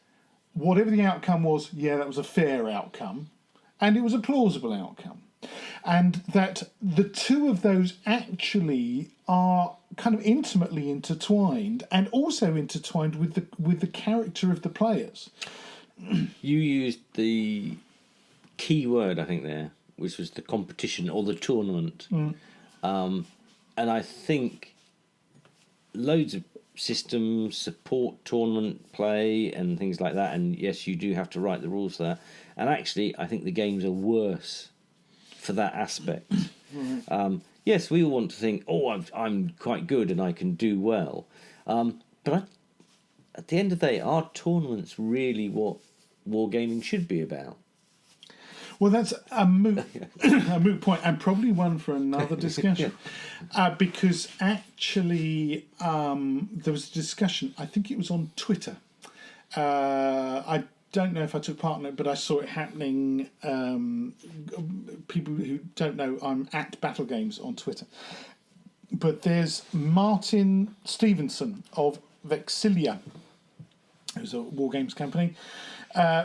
whatever the outcome was, that was a fair outcome, and it was a plausible outcome, and that the two of those actually are kind of intimately intertwined, and also intertwined with the character of the players. You used the key word, I think, there, which was the competition or the tournament. And I think loads of systems support tournament play and things like that. And yes, you do have to write the rules for that. And actually, I think the games are worse for that aspect. Yes, we all want to think, I'm quite good and I can do well. But at the end of the day, are tournaments really what wargaming should be about? Well, that's a moot point, and probably one for another discussion. Because actually, there was a discussion, I think it was on Twitter. I don't know if I took part in it, but I saw it happening. People who don't know, I'm at Battlegames on Twitter. But there's Martin Stevenson of Vexilia, who's a Wargames company.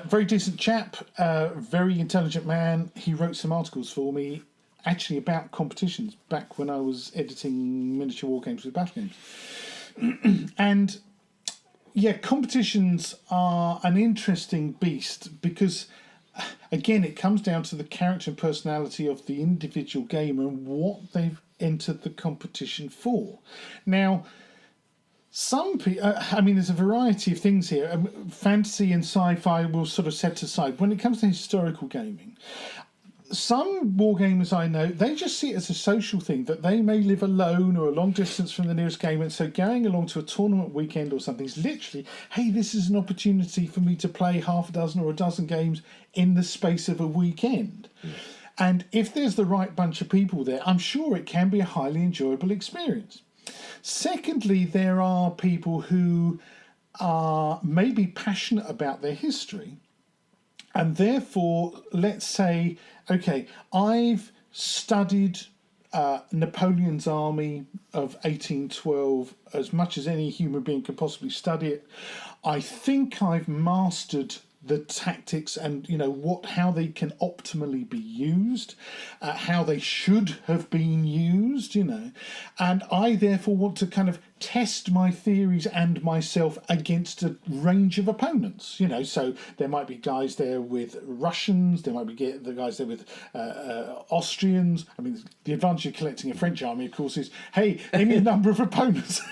Very decent chap, very intelligent man. He wrote some articles for me actually about competitions back when I was editing miniature war games with Battlegames. And yeah, competitions are an interesting beast because, again, it comes down to the character and personality of the individual gamer and what they've entered the competition for. Now, some people, I mean, there's a variety of things here. Fantasy and sci-fi will sort of set aside. When it comes to historical gaming, some wargamers I know, they just see it as a social thing, that they may live alone or a long distance from the nearest gamer, and so going along to a tournament weekend or something is literally, hey, this is an opportunity for me to play half a dozen or a dozen games in the space of a weekend. And if there's the right bunch of people there, I'm sure it can be a highly enjoyable experience. Secondly, there are people who are maybe passionate about their history, and therefore, let's say, okay, I've studied Napoleon's army of 1812 as much as any human being could possibly study it. I think I've mastered the tactics and how they can optimally be used, how they should have been used, and I therefore want to kind of test my theories and myself against a range of opponents. So there might be guys there with Russians, there might be the guys there with Austrians. I mean, the advantage of collecting a French army, of course, is hey, any number of opponents.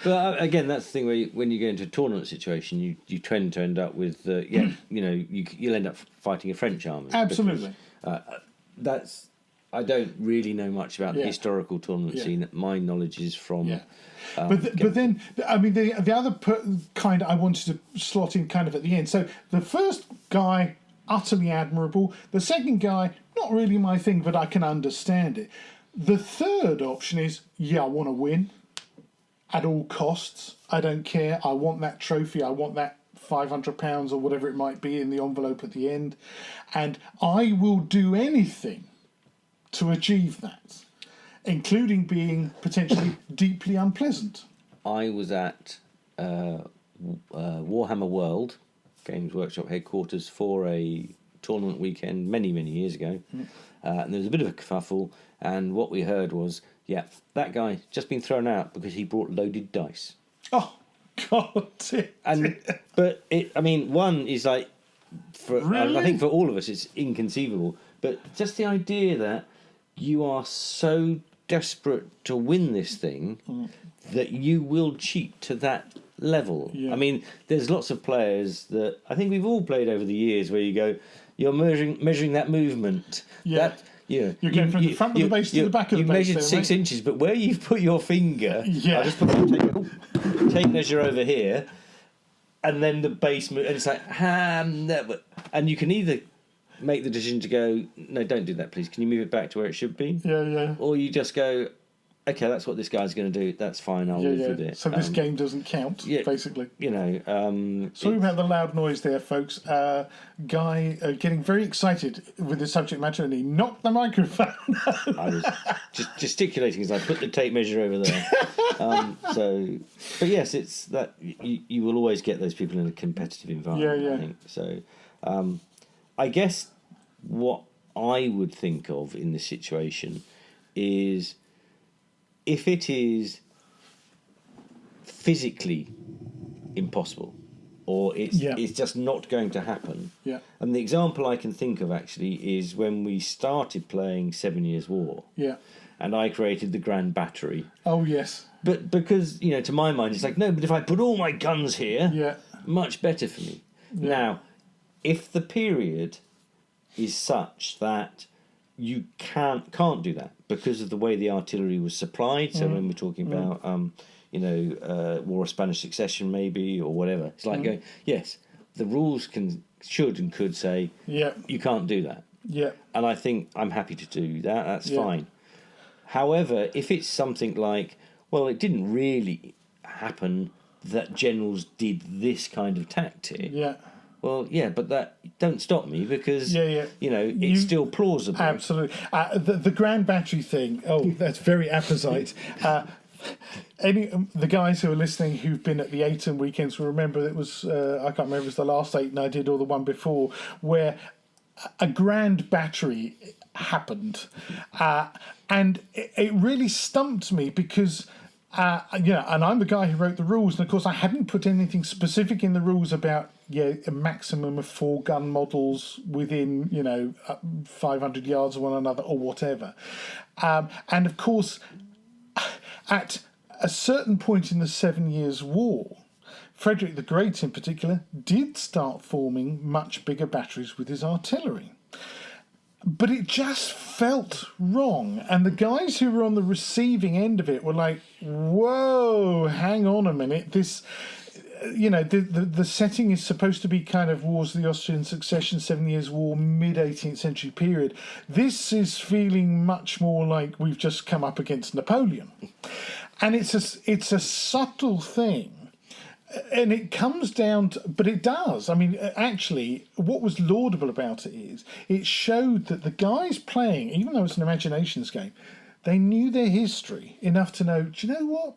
But again, that's the thing where when you get into a tournament situation, you tend to end up with you'll end up fighting a French army. Absolutely. Because, I don't really know much about the historical tournament scene. My knowledge is from. Yeah. But then, I mean, the other kind I wanted to slot in kind of at the end. So the first guy, utterly admirable. The second guy, not really my thing, but I can understand it. The third option is, I want to win at all costs. I don't care. I want that trophy. I want that £500 or whatever it might be in the envelope at the end. And I will do anything to achieve that, including being potentially deeply unpleasant. I was at Warhammer World, Games Workshop headquarters, for a tournament weekend many, many years ago. And there was a bit of a kerfuffle, and what we heard was, that guy just been thrown out because he brought loaded dice. Oh, God. One is like, really? I think for all of us it's inconceivable, but just the idea that you are so desperate to win this thing that you will cheat to that level. Yeah. I mean, there's lots of players that I think we've all played over the years where you go, you're measuring that movement. Yeah. You're going from the front of the base to the back of the base. You measured 6 inches, but where you've put your finger, I just put my tape measure over here, and then the base move, and it's like, and you can either make the decision to go, no, don't do that, please. Can you move it back to where it should be? Yeah. Or you just go, okay, that's what this guy's going to do. That's fine. I'll live with it. So this game doesn't count, basically. Sorry about the loud noise there, folks. Guy getting very excited with the subject matter, and he knocked the microphone. I was just gesticulating as I put the tape measure over there. But yes, it's that you will always get those people in a competitive environment. I think so. I guess what I would think of in this situation is, if it is physically impossible, or it's just not going to happen. Yeah. And the example I can think of actually is when we started playing 7 Years' War. Yeah. And I created the Grand Battery. Oh, yes. But because, to my mind, it's like, no, but if I put all my guns here, much better for me. Yeah. Now, if the period is such that you can't do that because of the way the artillery was supplied, so when we're talking about War of Spanish Succession maybe, or whatever, it's like going, yes, the rules should and could say you can't do that. Yeah. And I think I'm happy to do that. That's fine. However, if it's something like, well, it didn't really happen that generals did this kind of tactic. Yeah. Well, but that don't stop me, because it's still plausible. Absolutely. The Grand Battery thing. Oh, that's very apposite. The guys who are listening who've been at the Ayton weekends will remember it was I can't remember if it was the last Ayton I did or the one before, where a grand battery happened, and it really stumped me because. And I'm the guy who wrote the rules, and of course I hadn't put anything specific in the rules about a maximum of 4 gun models within 500 yards of one another or whatever, and of course at a certain point in the 7 Years' War, Frederick the Great in particular did start forming much bigger batteries with his artillery. But it just felt wrong. And the guys who were on the receiving end of it were like, whoa, hang on a minute. This, the setting is supposed to be kind of Wars of the Austrian Succession, 7 Years' War, mid-18th century period. This is feeling much more like we've just come up against Napoleon. And it's a subtle thing. And it comes down to, but it does. I mean, actually, what was laudable about it is it showed that the guys playing, even though it's an imaginations game, they knew their history enough to know, do you know what?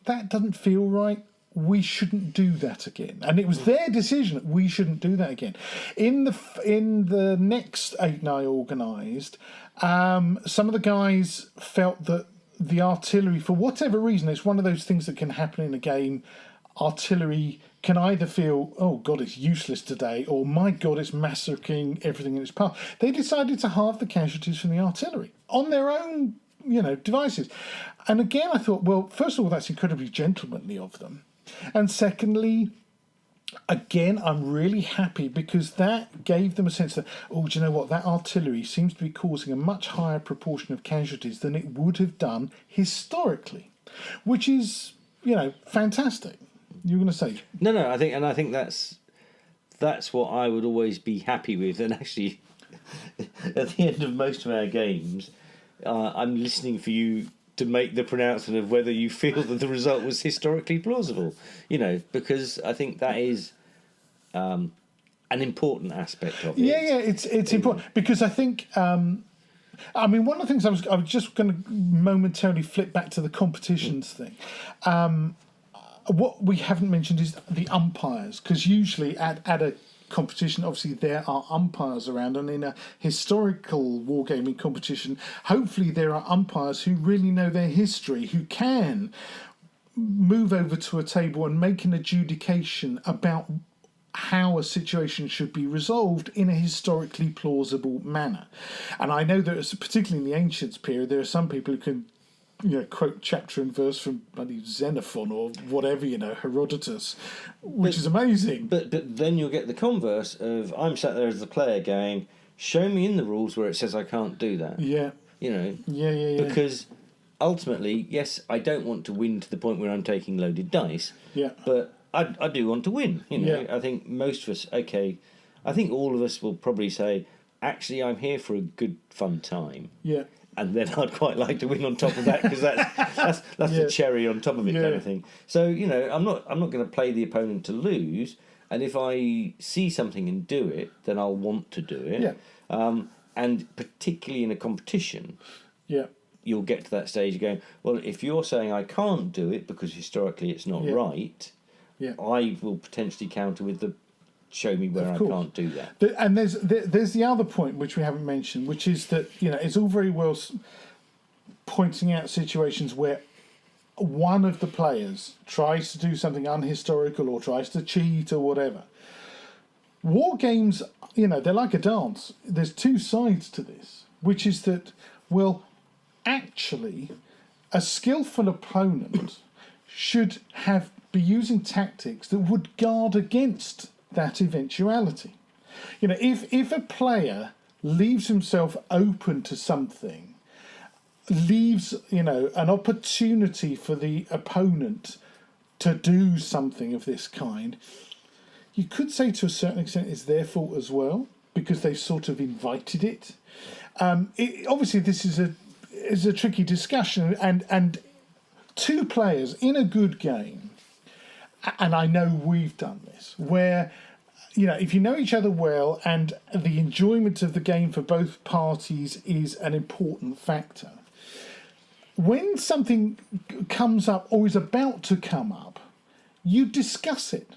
That doesn't feel right. We shouldn't do that again. And it was their decision that we shouldn't do that again. In the next 8 I organised, some of the guys felt that the artillery, for whatever reason, it's one of those things that can happen in a game. Artillery can either feel, oh God, it's useless today, or my God, it's massacring everything in its path. They decided to halve the casualties from the artillery on their own, devices. And again, I thought, well, first of all, that's incredibly gentlemanly of them. And secondly, again, I'm really happy because that gave them a sense that, oh, do you know what? That artillery seems to be causing a much higher proportion of casualties than it would have done historically, which is, fantastic. You were going to say? No. I think that's what I would always be happy with. And actually, at the end of most of our games, I'm listening for you to make the pronouncement of whether you feel that the result was historically plausible. Because I think that is an important aspect of it. Yeah, it's important because I think. One of the things I was just going to momentarily flip back to the competitions thing. What we haven't mentioned is the umpires, because usually at a competition, obviously there are umpires around, and in a historical wargaming competition, hopefully there are umpires who really know their history, who can move over to a table and make an adjudication about how a situation should be resolved in a historically plausible manner. And I know that, particularly in the Ancients period, there are some people who can quote chapter and verse from bloody Xenophon or whatever, Herodotus, which is amazing. But then you'll get the converse of, I'm sat there as the player going, show me in the rules where it says I can't do that. Yeah. Yeah. Because ultimately, yes, I don't want to win to the point where I'm taking loaded dice. Yeah. But I do want to win. Yeah. I think most of us, I think all of us will probably say, actually, I'm here for a good, fun time. Yeah. And then I'd quite like to win on top of that, because that's the cherry on top of it, kind of thing. So I'm not going to play the opponent to lose, and if I see something and do it, then I'll want to do it. Yeah. And particularly in a competition, you'll get to that stage of going, well, if you're saying I can't do it because historically it's not right, I will potentially counter with the show me where I can't do that. And there's the other point which we haven't mentioned, which is that it's all very well pointing out situations where one of the players tries to do something unhistorical or tries to cheat or whatever. War games, they're like a dance. There's two sides to this, which is that, well, actually, a skillful opponent should be using tactics that would guard against that eventuality. If a player leaves himself open to something, leaves an opportunity for the opponent to do something of this kind, you could say to a certain extent it's their fault as well, because they've sort of invited it. Obviously this is a tricky discussion, and two players in a good game, and I know we've done this, where if you know each other well and the enjoyment of the game for both parties is an important factor, when something comes up or is about to come up, you discuss it.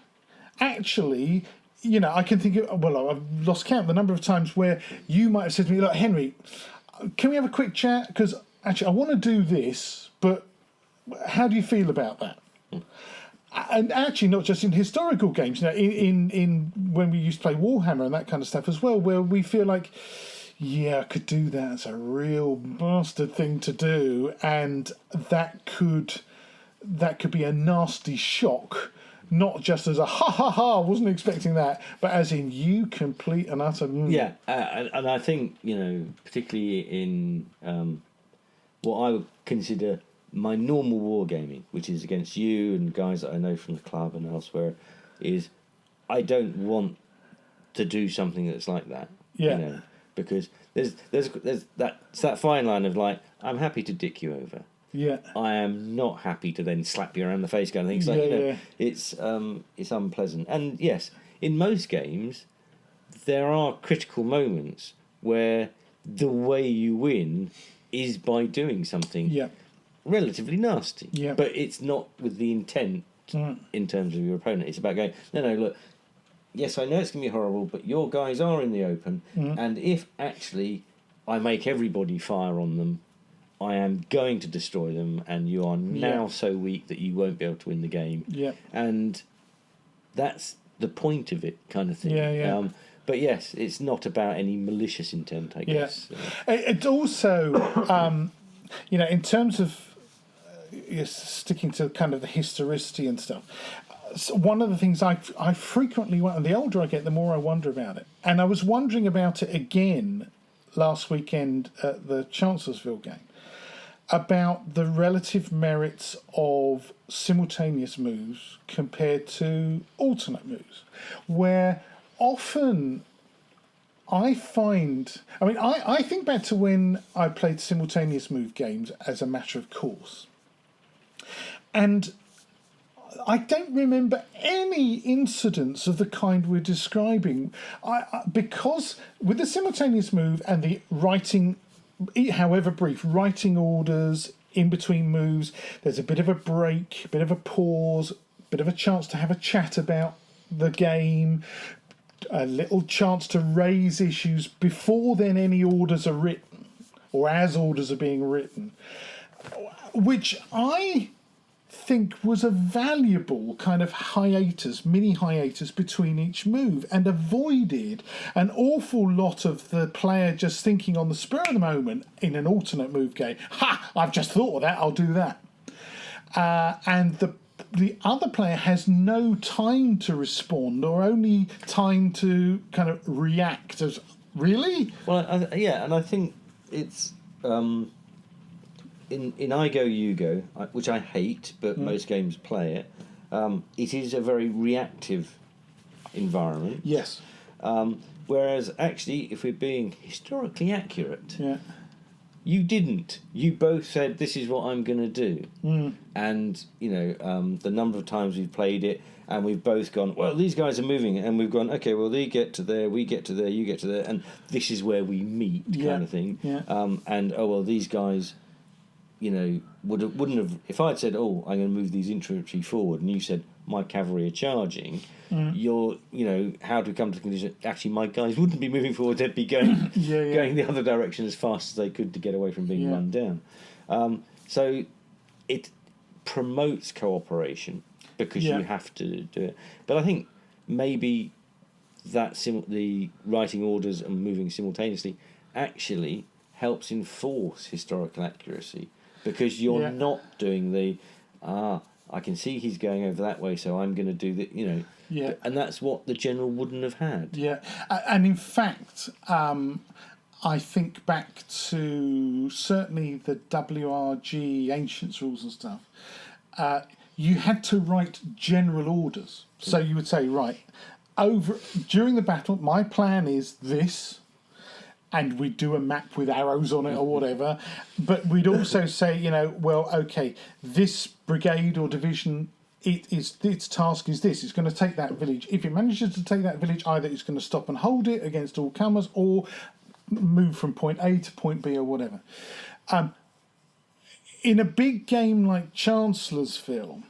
Actually, I can think of, well, I've lost count the number of times where you might have said to me, look, Henry, can we have a quick chat? Because actually I want to do this, but how do you feel about that? And actually, not just in historical games, in when we used to play Warhammer and that kind of stuff as well, where we feel like, yeah, I could do that. It's a real bastard thing to do, and that could be a nasty shock. Not just as a ha ha ha, wasn't expecting that, but as in you complete and utter. Yeah, and I think particularly in what I would consider my normal wargaming, which is against you and guys that I know from the club and elsewhere, is I don't want to do something that's like that. Yeah. Because there's that fine line of like, I'm happy to dick you over. Yeah. I am not happy to then slap you around the face kind of thing. It's like, it's unpleasant. And yes, in most games there are critical moments where the way you win is by doing something relatively nasty. Yeah. But it's not with the intent in terms of your opponent. It's about going, no, look, yes, I know it's going to be horrible, but your guys are in the open, and if actually I make everybody fire on them, I am going to destroy them, and you are now so weak that you won't be able to win the game. Yeah. And that's the point of it, kind of thing. Yeah. But yes, it's not about any malicious intent, I guess. It's also, in terms of sticking to kind of the historicity and stuff, one of the things I frequently wonder, and the older I get, the more I wonder about it. And I was wondering about it again last weekend at the Chancellorsville game, about the relative merits of simultaneous moves compared to alternate moves, where often I find, I think back to when I played simultaneous move games as a matter of course, and I don't remember any incidents of the kind we're describing. Because with the simultaneous move and the writing, however brief, writing orders in between moves, there's a bit of a break, a bit of a pause, a bit of a chance to have a chat about the game, a little chance to raise issues before then any orders are written, or as orders are being written, which I think was a valuable kind of mini hiatus between each move, and avoided an awful lot of the player just thinking on the spur of the moment in an alternate move game, I've just thought of that, I'll do that. And the other player has no time to respond, or only time to kind of react as, really? Well, and I think it's... In IGO-UGO, which I hate, but most games play it, it is a very reactive environment. Yes. Whereas, actually, if we're being historically accurate, you didn't. You both said, this is what I'm going to do. And, the number of times we've played it, and we've both gone, well, these guys are moving, and we've gone, okay, well, they get to there, we get to there, you get to there, and this is where we meet, kind of thing. Yeah. And, these guys... wouldn't have. If I'd said, "Oh, I'm going to move these infantry forward," and you said, "My cavalry are charging," you're, how to come to the conclusion? Actually, my guys wouldn't be moving forward; they'd be going, going the other direction as fast as they could to get away from being run down. So it promotes cooperation because you have to do it. But I think maybe that the writing orders and moving simultaneously actually helps enforce historical accuracy. Because you're not doing I can see he's going over that way, so I'm going to do that, And that's what the general wouldn't have had. Yeah, and in fact, I think back to certainly the WRG Ancients rules and stuff, you had to write general orders. So you would say, right, during the battle, my plan is this, and we'd do a map with arrows on it or whatever. But we'd also say, well, okay, this brigade or division, its task is this. It's going to take that village. If it manages to take that village, either it's going to stop and hold it against all comers, or move from point A to point B or whatever. In a big game like Chancellorsville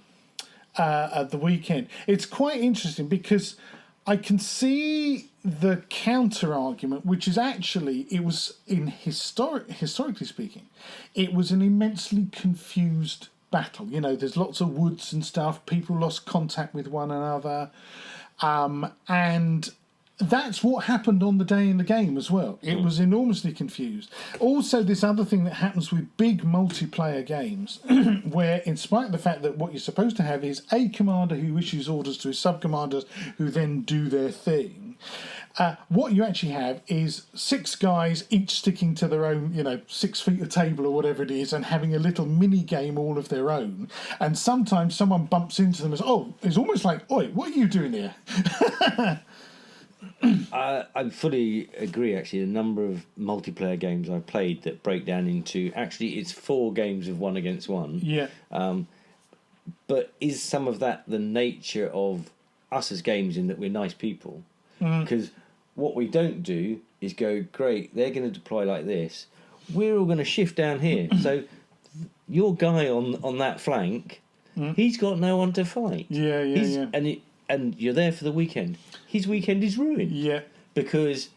at the weekend, it's quite interesting because I can see the counter argument, which is actually, it was historically speaking, it was an immensely confused battle. You know, there's lots of woods and stuff. People lost contact with one another, and that's what happened on the day in the game as well. It was enormously confused. Also, this other thing that happens with big multiplayer games, where in spite of the fact that what you're supposed to have is a commander who issues orders to his sub-commanders who then do their thing, what you actually have is 6 guys each sticking to their own, 6 feet of table or whatever it is, and having a little mini game all of their own. And sometimes someone bumps into them and says, "Oh," it's almost like, "Oi, what are you doing here?" I fully agree, actually. The number of multiplayer games I've played that break down into, actually, it's 4 games of 1 against 1. Yeah. But is some of that the nature of us as gamers, in that we're nice people? Because what we don't do is go, great, they're going to deploy like this. We're all going to shift down here. So your guy on that flank, he's got no one to fight. Yeah. And you're there for the weekend. His weekend is ruined. Yeah. Because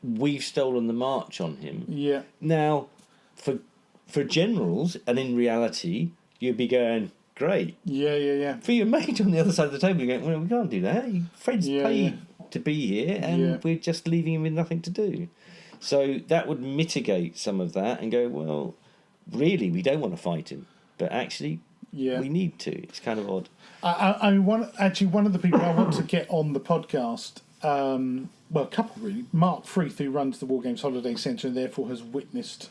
we've stolen the march on him. Yeah. Now, for generals, and in reality, you'd be going, great. Yeah. For your mate on the other side of the table, you're going, well, we can't do that. Fred's paid to be here, and we're just leaving him with nothing to do. So that would mitigate some of that and go, well, really, we don't want to fight him. But actually, we need to. It's kind of odd. One of the people I want to get on the podcast, a couple really, Mark Freeth, who runs the Wargames Holiday Centre and therefore has witnessed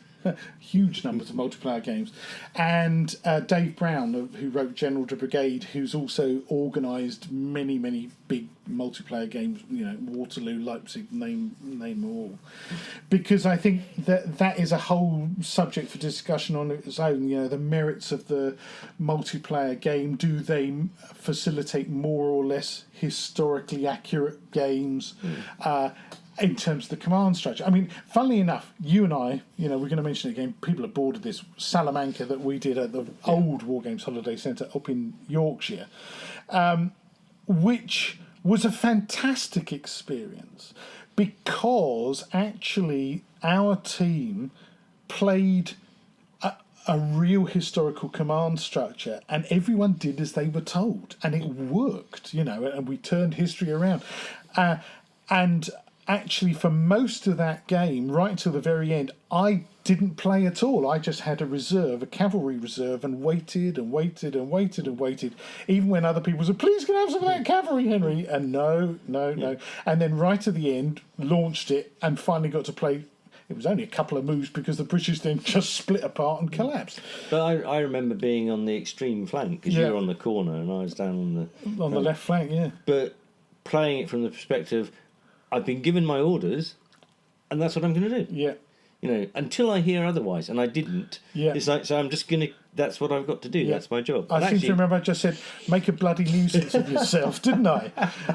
huge numbers of multiplayer games, and Dave Brown, who wrote General de Brigade, who's also organised many big multiplayer games, Waterloo, Leipzig, name them all, because I think that is a whole subject for discussion on its own. The merits of the multiplayer game. Do they facilitate more or less historically accurate games? In terms of the command structure. I mean, funnily enough, you and I, we're going to mention it again, people are bored of this, Salamanca that we did at the old Wargames Holiday Centre up in Yorkshire, which was a fantastic experience because actually our team played a real historical command structure, and everyone did as they were told, and it worked, and we turned history around. And actually, for most of that game, right till the very end, I didn't play at all. I just had a cavalry reserve, and waited, even when other people said, "Please, can I have some of that cavalry, Henry?" And no. And then right at the end, launched it, and finally got to play. It was only a couple of moves because the British then just split apart and collapsed. But I remember being on the extreme flank, because you were on the corner and I was down on the left flank, yeah. But playing it from the perspective, I've been given my orders, and that's what I'm going to do. Yeah. Until I hear otherwise, and I didn't. Yeah. It's like, so I'm just going to. That's what I've got to do. Yeah. That's my job. I seem to remember I just said, make a bloody nuisance of yourself, didn't I?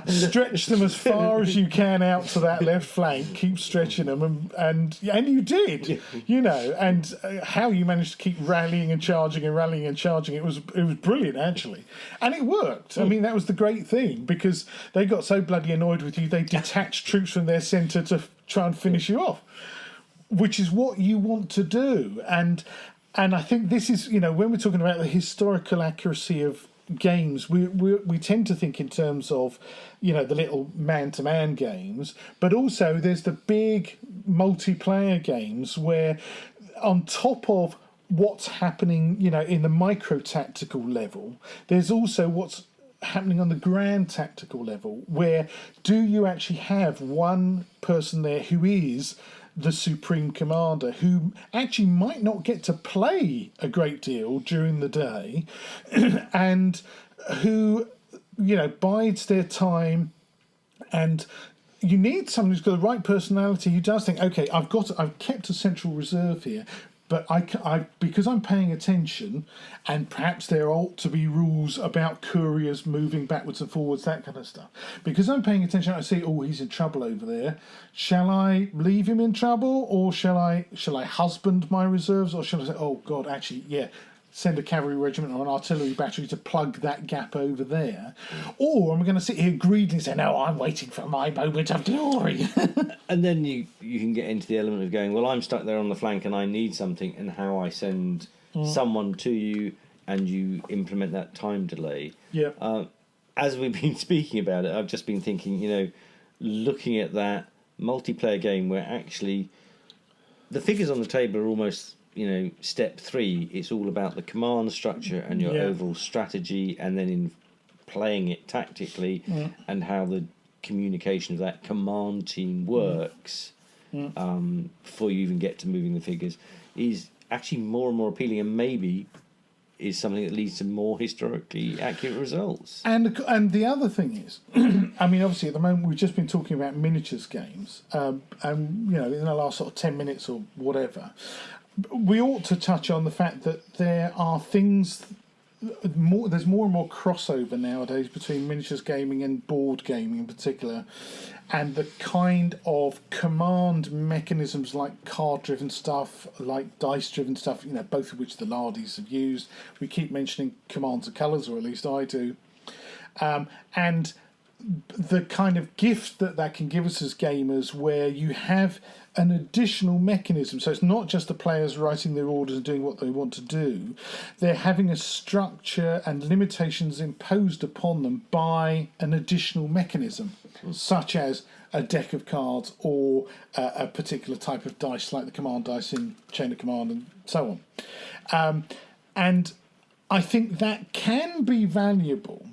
Stretch them as far as you can out to that left flank. Keep stretching them, and you did. And how you managed to keep rallying and charging and rallying and charging, it was brilliant actually, and it worked. I mean, that was the great thing, because they got so bloody annoyed with you, they detached troops from their centre to try and finish you off, which is what you want to do. And I think this is, when we're talking about the historical accuracy of games, we tend to think in terms of, the little man-to-man games, but also there's the big multiplayer games where, on top of what's happening, in the micro-tactical level, there's also what's happening on the grand tactical level, where do you actually have one person there who is the supreme commander, who actually might not get to play a great deal during the day, and who, bides their time. And you need someone who's got the right personality, who does think, okay, I've kept a central reserve here, but I because I'm paying attention, and perhaps there ought to be rules about couriers moving backwards and forwards, that kind of stuff. Because I'm paying attention, I see, oh, he's in trouble over there. Shall I leave him in trouble, or shall I husband my reserves, or shall I say, oh God, actually, yeah, send a cavalry regiment or an artillery battery to plug that gap over there, or am I going to sit here greedily and say, no, I'm waiting for my moment of glory? And then you can get into the element of going, well, I'm stuck there on the flank and I need something, and how I send someone to you and you implement that time delay. Yeah. As we've been speaking about it, I've just been thinking, looking at that multiplayer game where actually the figures on the table are almost, step 3. It's all about the command structure and your overall strategy, and then in playing it tactically and how the communication of that command team works before you even get to moving the figures is actually more and more appealing, and maybe is something that leads to more historically accurate results. And the other thing is, I mean, obviously at the moment we've just been talking about miniatures games, and in the last sort of 10 minutes or whatever, we ought to touch on the fact that there are things. There's more and more crossover nowadays between miniatures gaming and board gaming in particular, and the kind of command mechanisms like card-driven stuff, like dice-driven stuff, both of which the Lardies have used. We keep mentioning commands of colours, or at least I do. And the kind of gift that can give us as gamers, where you have an additional mechanism. So it's not just the players writing their orders and doing what they want to do. They're having a structure and limitations imposed upon them by an additional mechanism, such as a deck of cards or a particular type of dice, like the command dice in Chain of Command and so on. And I think that can be valuable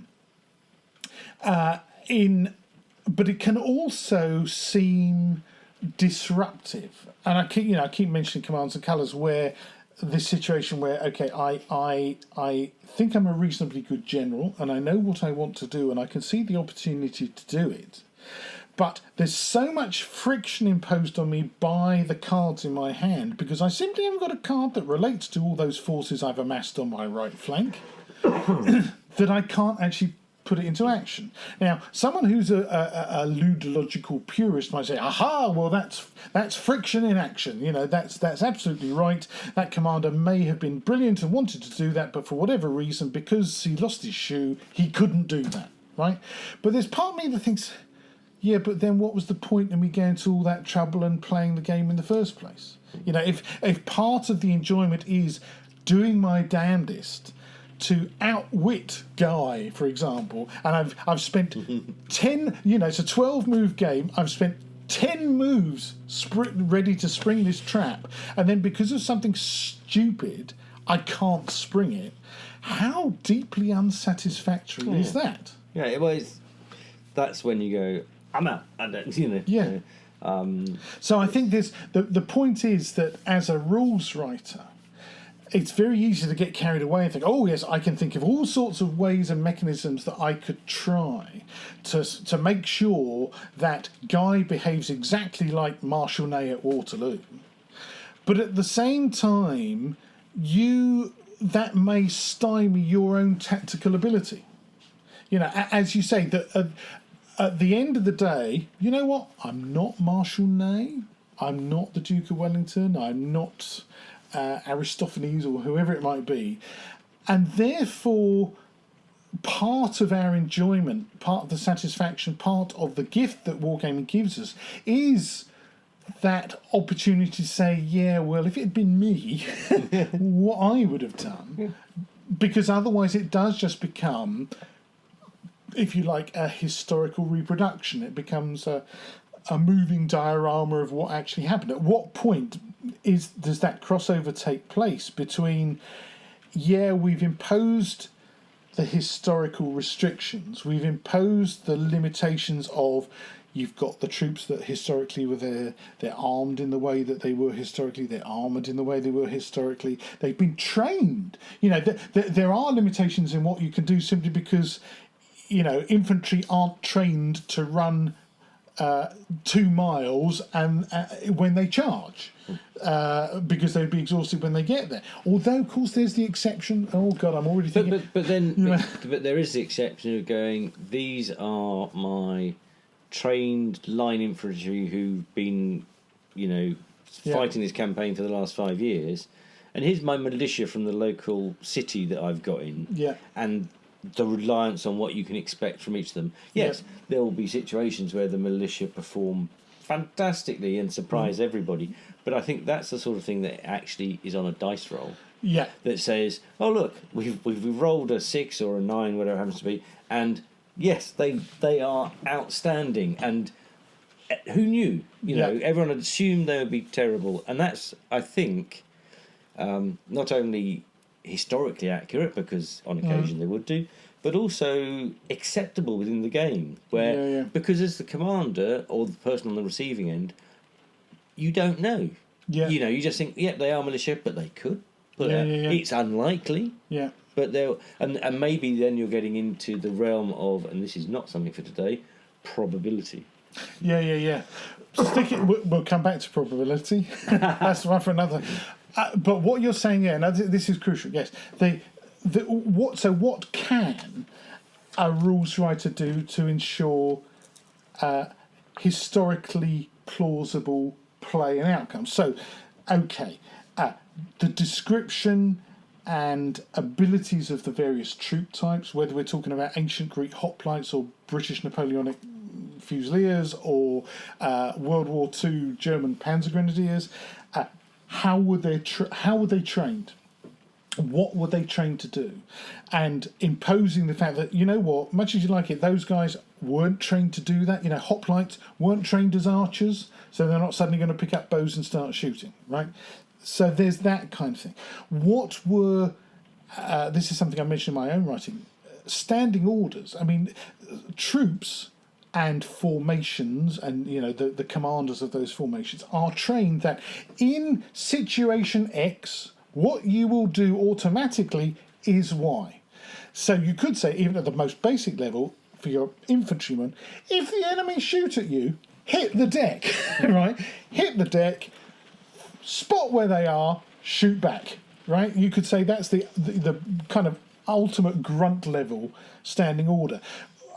but it can also seem disruptive. And I keep mentioning commands and colours, where this situation where, okay, I think I'm a reasonably good general and I know what I want to do and I can see the opportunity to do it, but there's so much friction imposed on me by the cards in my hand, because I simply haven't got a card that relates to all those forces I've amassed on my right flank, that I can't actually put it into action. Now, someone who's a ludological purist might say, aha, well, that's friction in action. That's absolutely right. That commander may have been brilliant and wanted to do that, but for whatever reason, because he lost his shoe, he couldn't do that, right? But there's part of me that thinks, yeah, but then what was the point in me going to all that trouble and playing the game in the first place? If part of the enjoyment is doing my damnedest to outwit Guy, for example, and I've spent 10, it's a 12-move game, I've spent 10 moves ready to spring this trap, and then because of something stupid, I can't spring it. How deeply unsatisfactory is that? Yeah, that's when you go, I'm out. I don't, Yeah. So I think the point is that as a rules writer, it's very easy to get carried away and think, oh yes, I can think of all sorts of ways and mechanisms that I could try to make sure that Guy behaves exactly like Marshal Ney at Waterloo. But at the same time, that may stymie your own tactical ability. As you say, that at the end of the day, you know what? I'm not Marshal Ney. I'm not the Duke of Wellington. I'm not Aristophanes or whoever it might be. And therefore, part of our enjoyment, part of the satisfaction, part of the gift that wargaming gives us is that opportunity to say, yeah, well, if it had been me, what I would have done. Because otherwise it does just become, if you like, a historical reproduction. It becomes a moving diorama of what actually happened. At what point does that crossover take place between, we've imposed the historical restrictions, we've imposed the limitations of, you've got the troops that historically were there, they're armed in the way that they were historically, they're armoured in the way they were historically, they've been trained. There are limitations in what you can do simply because, infantry aren't trained to run 2 miles and when they charge, because they'd be exhausted when they get there. Although, of course, there's the exception. Oh God, I'm already thinking. But there is the exception of going, these are my trained line infantry who've been, fighting this campaign for the last 5 years, and here's my militia from the local city that I've got in, Yeah. and the reliance on what you can expect from each of them. Yes, there will be situations where the militia perform fantastically and surprise everybody, but I think that's the sort of thing that actually is on a dice roll. Yeah. That says, oh look, we've rolled a 6 or a 9, whatever it happens to be, and yes, they are outstanding, and who knew? You know, everyone had assumed they would be terrible, and that's, I think, not only historically accurate, because on occasion they would do, but also acceptable within the game, where because as the commander or the person on the receiving end, you don't know. Yeah. You know, you just think, they are militia, but they could. But it's unlikely. Yeah. But they'll, and maybe then you're getting into the realm of, and this is not something for today, probability. Yeah. We'll come back to probability. That's one for another. But what you're saying, now this is crucial. Yes, what can a rules writer do to ensure historically plausible play and outcomes? So, okay, the description and abilities of the various troop types, whether we're talking about ancient Greek hoplites or British Napoleonic Fusiliers or World War II German Panzer Grenadiers, how were they trained? What were they trained to do? And imposing the fact that, you know what, much as you like it, those guys weren't trained to do that. You know, hoplites weren't trained as archers, so they're not suddenly going to pick up bows and start shooting, right? So there's that kind of thing. What were, this is something I mentioned in my own writing, standing orders. I mean, troops and formations and, you know, the commanders of those formations are trained that in situation X, what you will do automatically is Y. So you could say, even at the most basic level, for your infantrymen, if the enemy shoot at you, hit the deck, right? Hit the deck, spot where they are, shoot back, right? You could say that's the kind of ultimate grunt level standing order.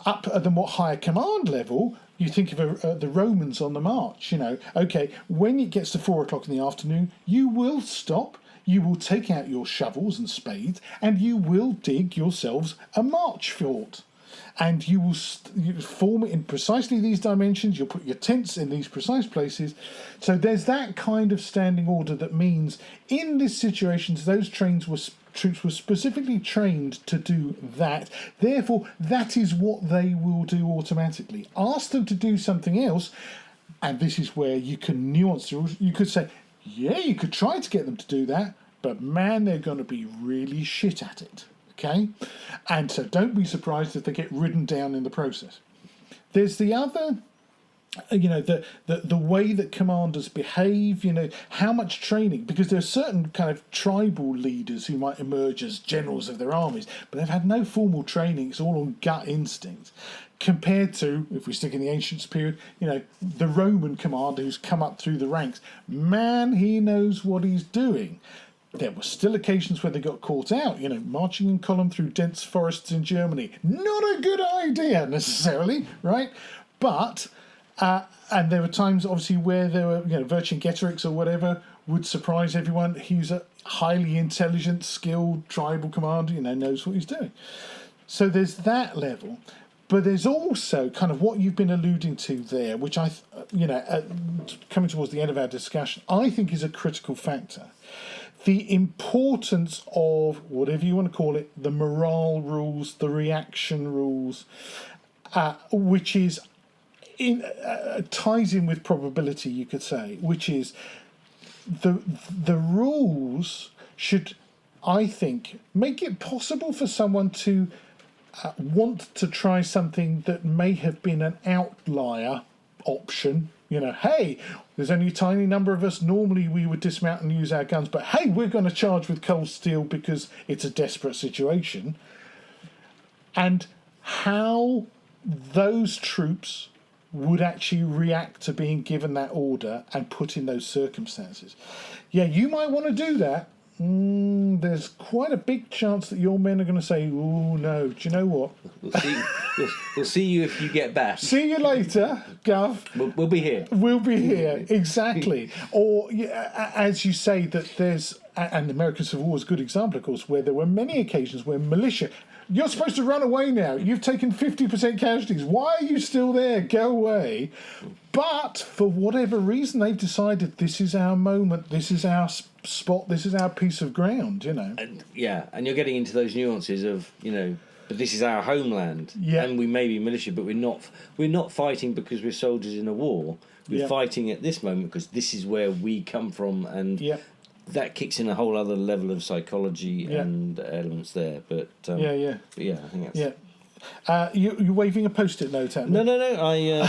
Up at the more higher command level, you think of the Romans on the march, you know, okay, when it gets to 4 o'clock in the afternoon, you will stop, you will take out your shovels and spades, and you will dig yourselves a march fort. And you will form it in precisely these dimensions. You'll put your tents in these precise places. So there's that kind of standing order that means in these situations, those troops were specifically trained to do that. Therefore, that is what they will do automatically. Ask them to do something else, and this is where you can nuance the rules. You could say, yeah, you could try to get them to do that, but man, they're going to be really shit at it. Okay, and so don't be surprised if they get ridden down in the process. There's the other, you know, the way that commanders behave, you know, how much training, because there are certain kind of tribal leaders who might emerge as generals of their armies, but they've had no formal training. It's all on gut instinct. Compared to, if we stick in the ancients period, you know, the Roman commander who's come up through the ranks. Man, he knows what he's doing. There were still occasions where they got caught out, you know, marching in column through dense forests in Germany. Not a good idea, necessarily, right? But, and there were times, obviously, where there were, you know, Vercingetorix or whatever would surprise everyone. He's a highly intelligent, skilled tribal commander, you know, knows what he's doing. So there's that level. But there's also kind of what you've been alluding to there, which coming towards the end of our discussion, I think is a critical factor. The importance of, whatever you want to call it, the morale rules, the reaction rules, which is ties in with probability, you could say, which is the rules should, I think, make it possible for someone to want to try something that may have been an outlier option. You know, hey, there's only a tiny number of us. Normally we would dismount and use our guns, but hey, we're going to charge with cold steel because it's a desperate situation. And how those troops would actually react to being given that order and put in those circumstances. Yeah, you might want to do that. There's quite a big chance that your men are going to say, "Oh no, do you know what? We'll see you if you get back. See you later, Gov. We'll be here. We'll be here." Exactly. Or as you say, that there's and the American Civil War is a good example, of course, where there were many occasions where militia, you're supposed to run away now. You've taken 50% casualties. Why are you still there? Go away. But for whatever reason, they've decided this is our moment. This is our spot. This is our piece of ground, And you're getting into those nuances of, but this is our homeland. Yeah. And we may be militia, but we're not fighting because we're soldiers in a war. We're fighting at this moment because this is where we come from, and that kicks in a whole other level of psychology and elements there. But I think that's you're waving a post-it note at me. No.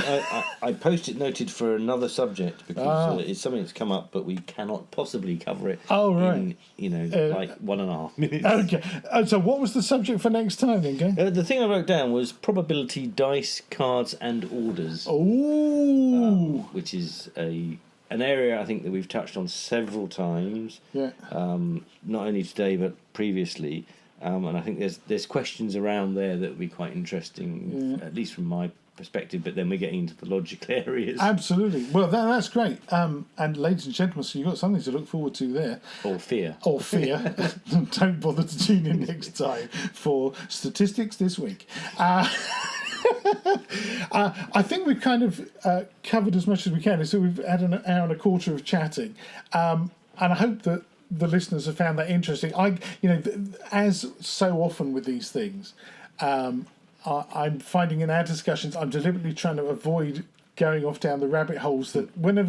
I post-it noted for another subject because it's something that's come up, but we cannot possibly cover it. Oh, right. In like 1.5 minutes. Okay. So what was the subject for next time then, Guy? The thing I wrote down was probability dice, cards, and orders. Oh, which is an area I think that we've touched on several times. Yeah. Not only today but previously. And I think there's questions around there that would be quite interesting, at least from my perspective, but then we're getting into the logical areas. Absolutely. Well, that's great. And ladies and gentlemen, so you've got something to look forward to there. Or fear. Don't bother to tune in next time for statistics this week. I think we've kind of covered as much as we can. So we've had an hour and a quarter of chatting. And I hope that the listeners have found that interesting. As so often with these things, I'm finding in our discussions, I'm deliberately trying to avoid going off down the rabbit holes that when I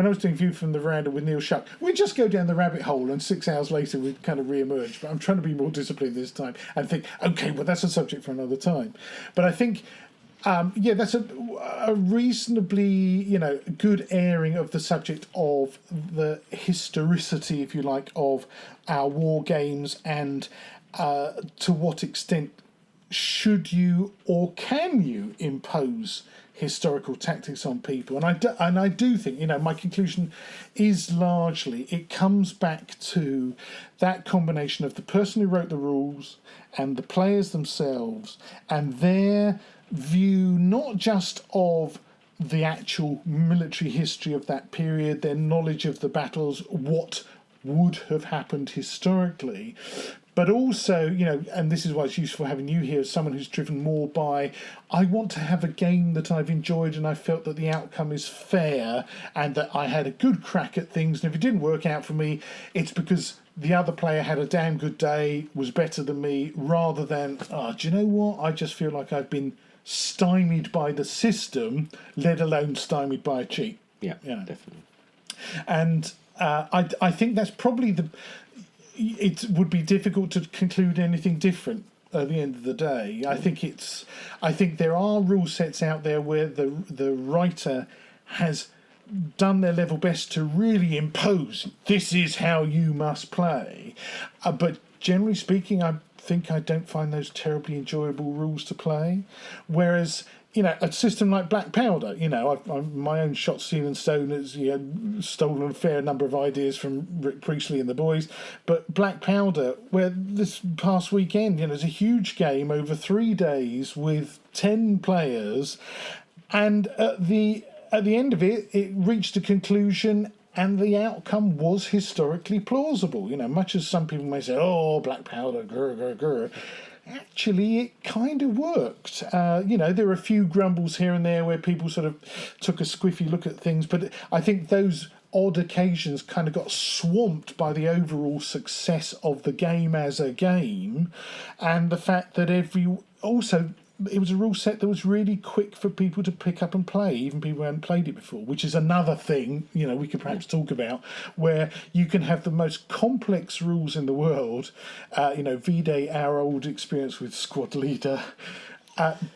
was doing View from the Veranda with Neil Shuck, we'd just go down the rabbit hole and 6 hours later we'd kind of re-emerge. But I'm trying to be more disciplined this time and think, okay, well, that's a subject for another time. But I think that's a reasonably, good airing of the subject of the historicity, if you like, of our war games, and to what extent should you or can you impose historical tactics on people. And I do think, my conclusion is largely it comes back to that combination of the person who wrote the rules and the players themselves and their view not just of the actual military history of that period, their knowledge of the battles, what would have happened historically, but also, and this is why it's useful having you here as someone who's driven more by, I want to have a game that I've enjoyed and I felt that the outcome is fair and that I had a good crack at things, and if it didn't work out for me, it's because the other player had a damn good day, was better than me, rather than, do you know what, I just feel like I've been stymied by the system, let alone stymied by a cheat. Yeah, definitely. And I think that's probably it would be difficult to conclude anything different at the end of the day. I think there are rule sets out there where the writer has done their level best to really impose, this is how you must play. But generally speaking, I don't find those terribly enjoyable rules to play. Whereas, a system like Black Powder, I've my own shot Stephen Stone has stolen a fair number of ideas from Rick Priestley and the boys. But Black Powder, where this past weekend, there's a huge game over 3 days with 10 players, and at the end of it, it reached a conclusion. And the outcome was historically plausible. Much as some people may say, "Oh, Black Powder, grr, grr, grr." Actually, it kind of worked. There were a few grumbles here and there where people sort of took a squiffy look at things, but I think those odd occasions kind of got swamped by the overall success of the game as a game, and the fact that it was a rule set that was really quick for people to pick up and play, even people who hadn't played it before, which is another thing, we could perhaps talk about, where you can have the most complex rules in the world, V-Day, our old experience with Squad Leader,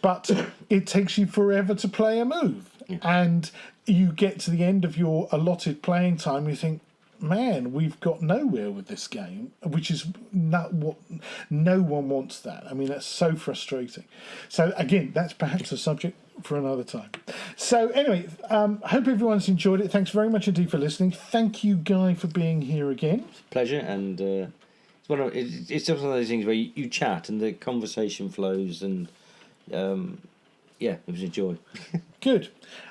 but it takes you forever to play a move. Yeah. And you get to the end of your allotted playing time, you think, man, we've got nowhere with this game, which is not what no one wants. That, I mean, that's so frustrating. So again, that's perhaps a subject for another time. So anyway, hope everyone's enjoyed it. Thanks very much indeed for listening. Thank you, Guy, for being here again. Pleasure, and it's just one of those things where you chat and the conversation flows, and it was a joy. Good.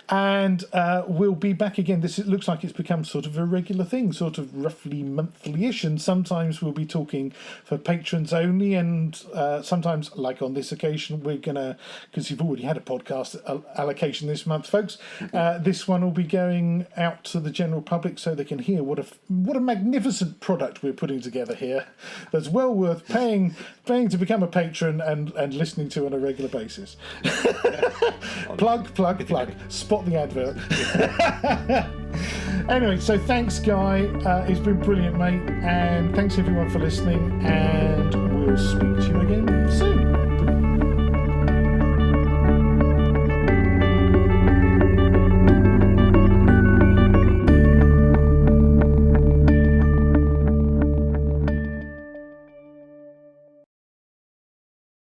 And we'll be back again. It looks like it's become sort of a regular thing, sort of roughly monthly-ish, and sometimes we'll be talking for patrons only, and sometimes, like on this occasion, we're going to, because you've already had a podcast allocation this month, folks, this one will be going out to the general public so they can hear what a magnificent product we're putting together here that's well worth paying to become a patron and listening to on a regular basis. Plug. Spot the advert. Anyway, so thanks, Guy. It's been brilliant, mate. And thanks, everyone, for listening. And we'll speak to you again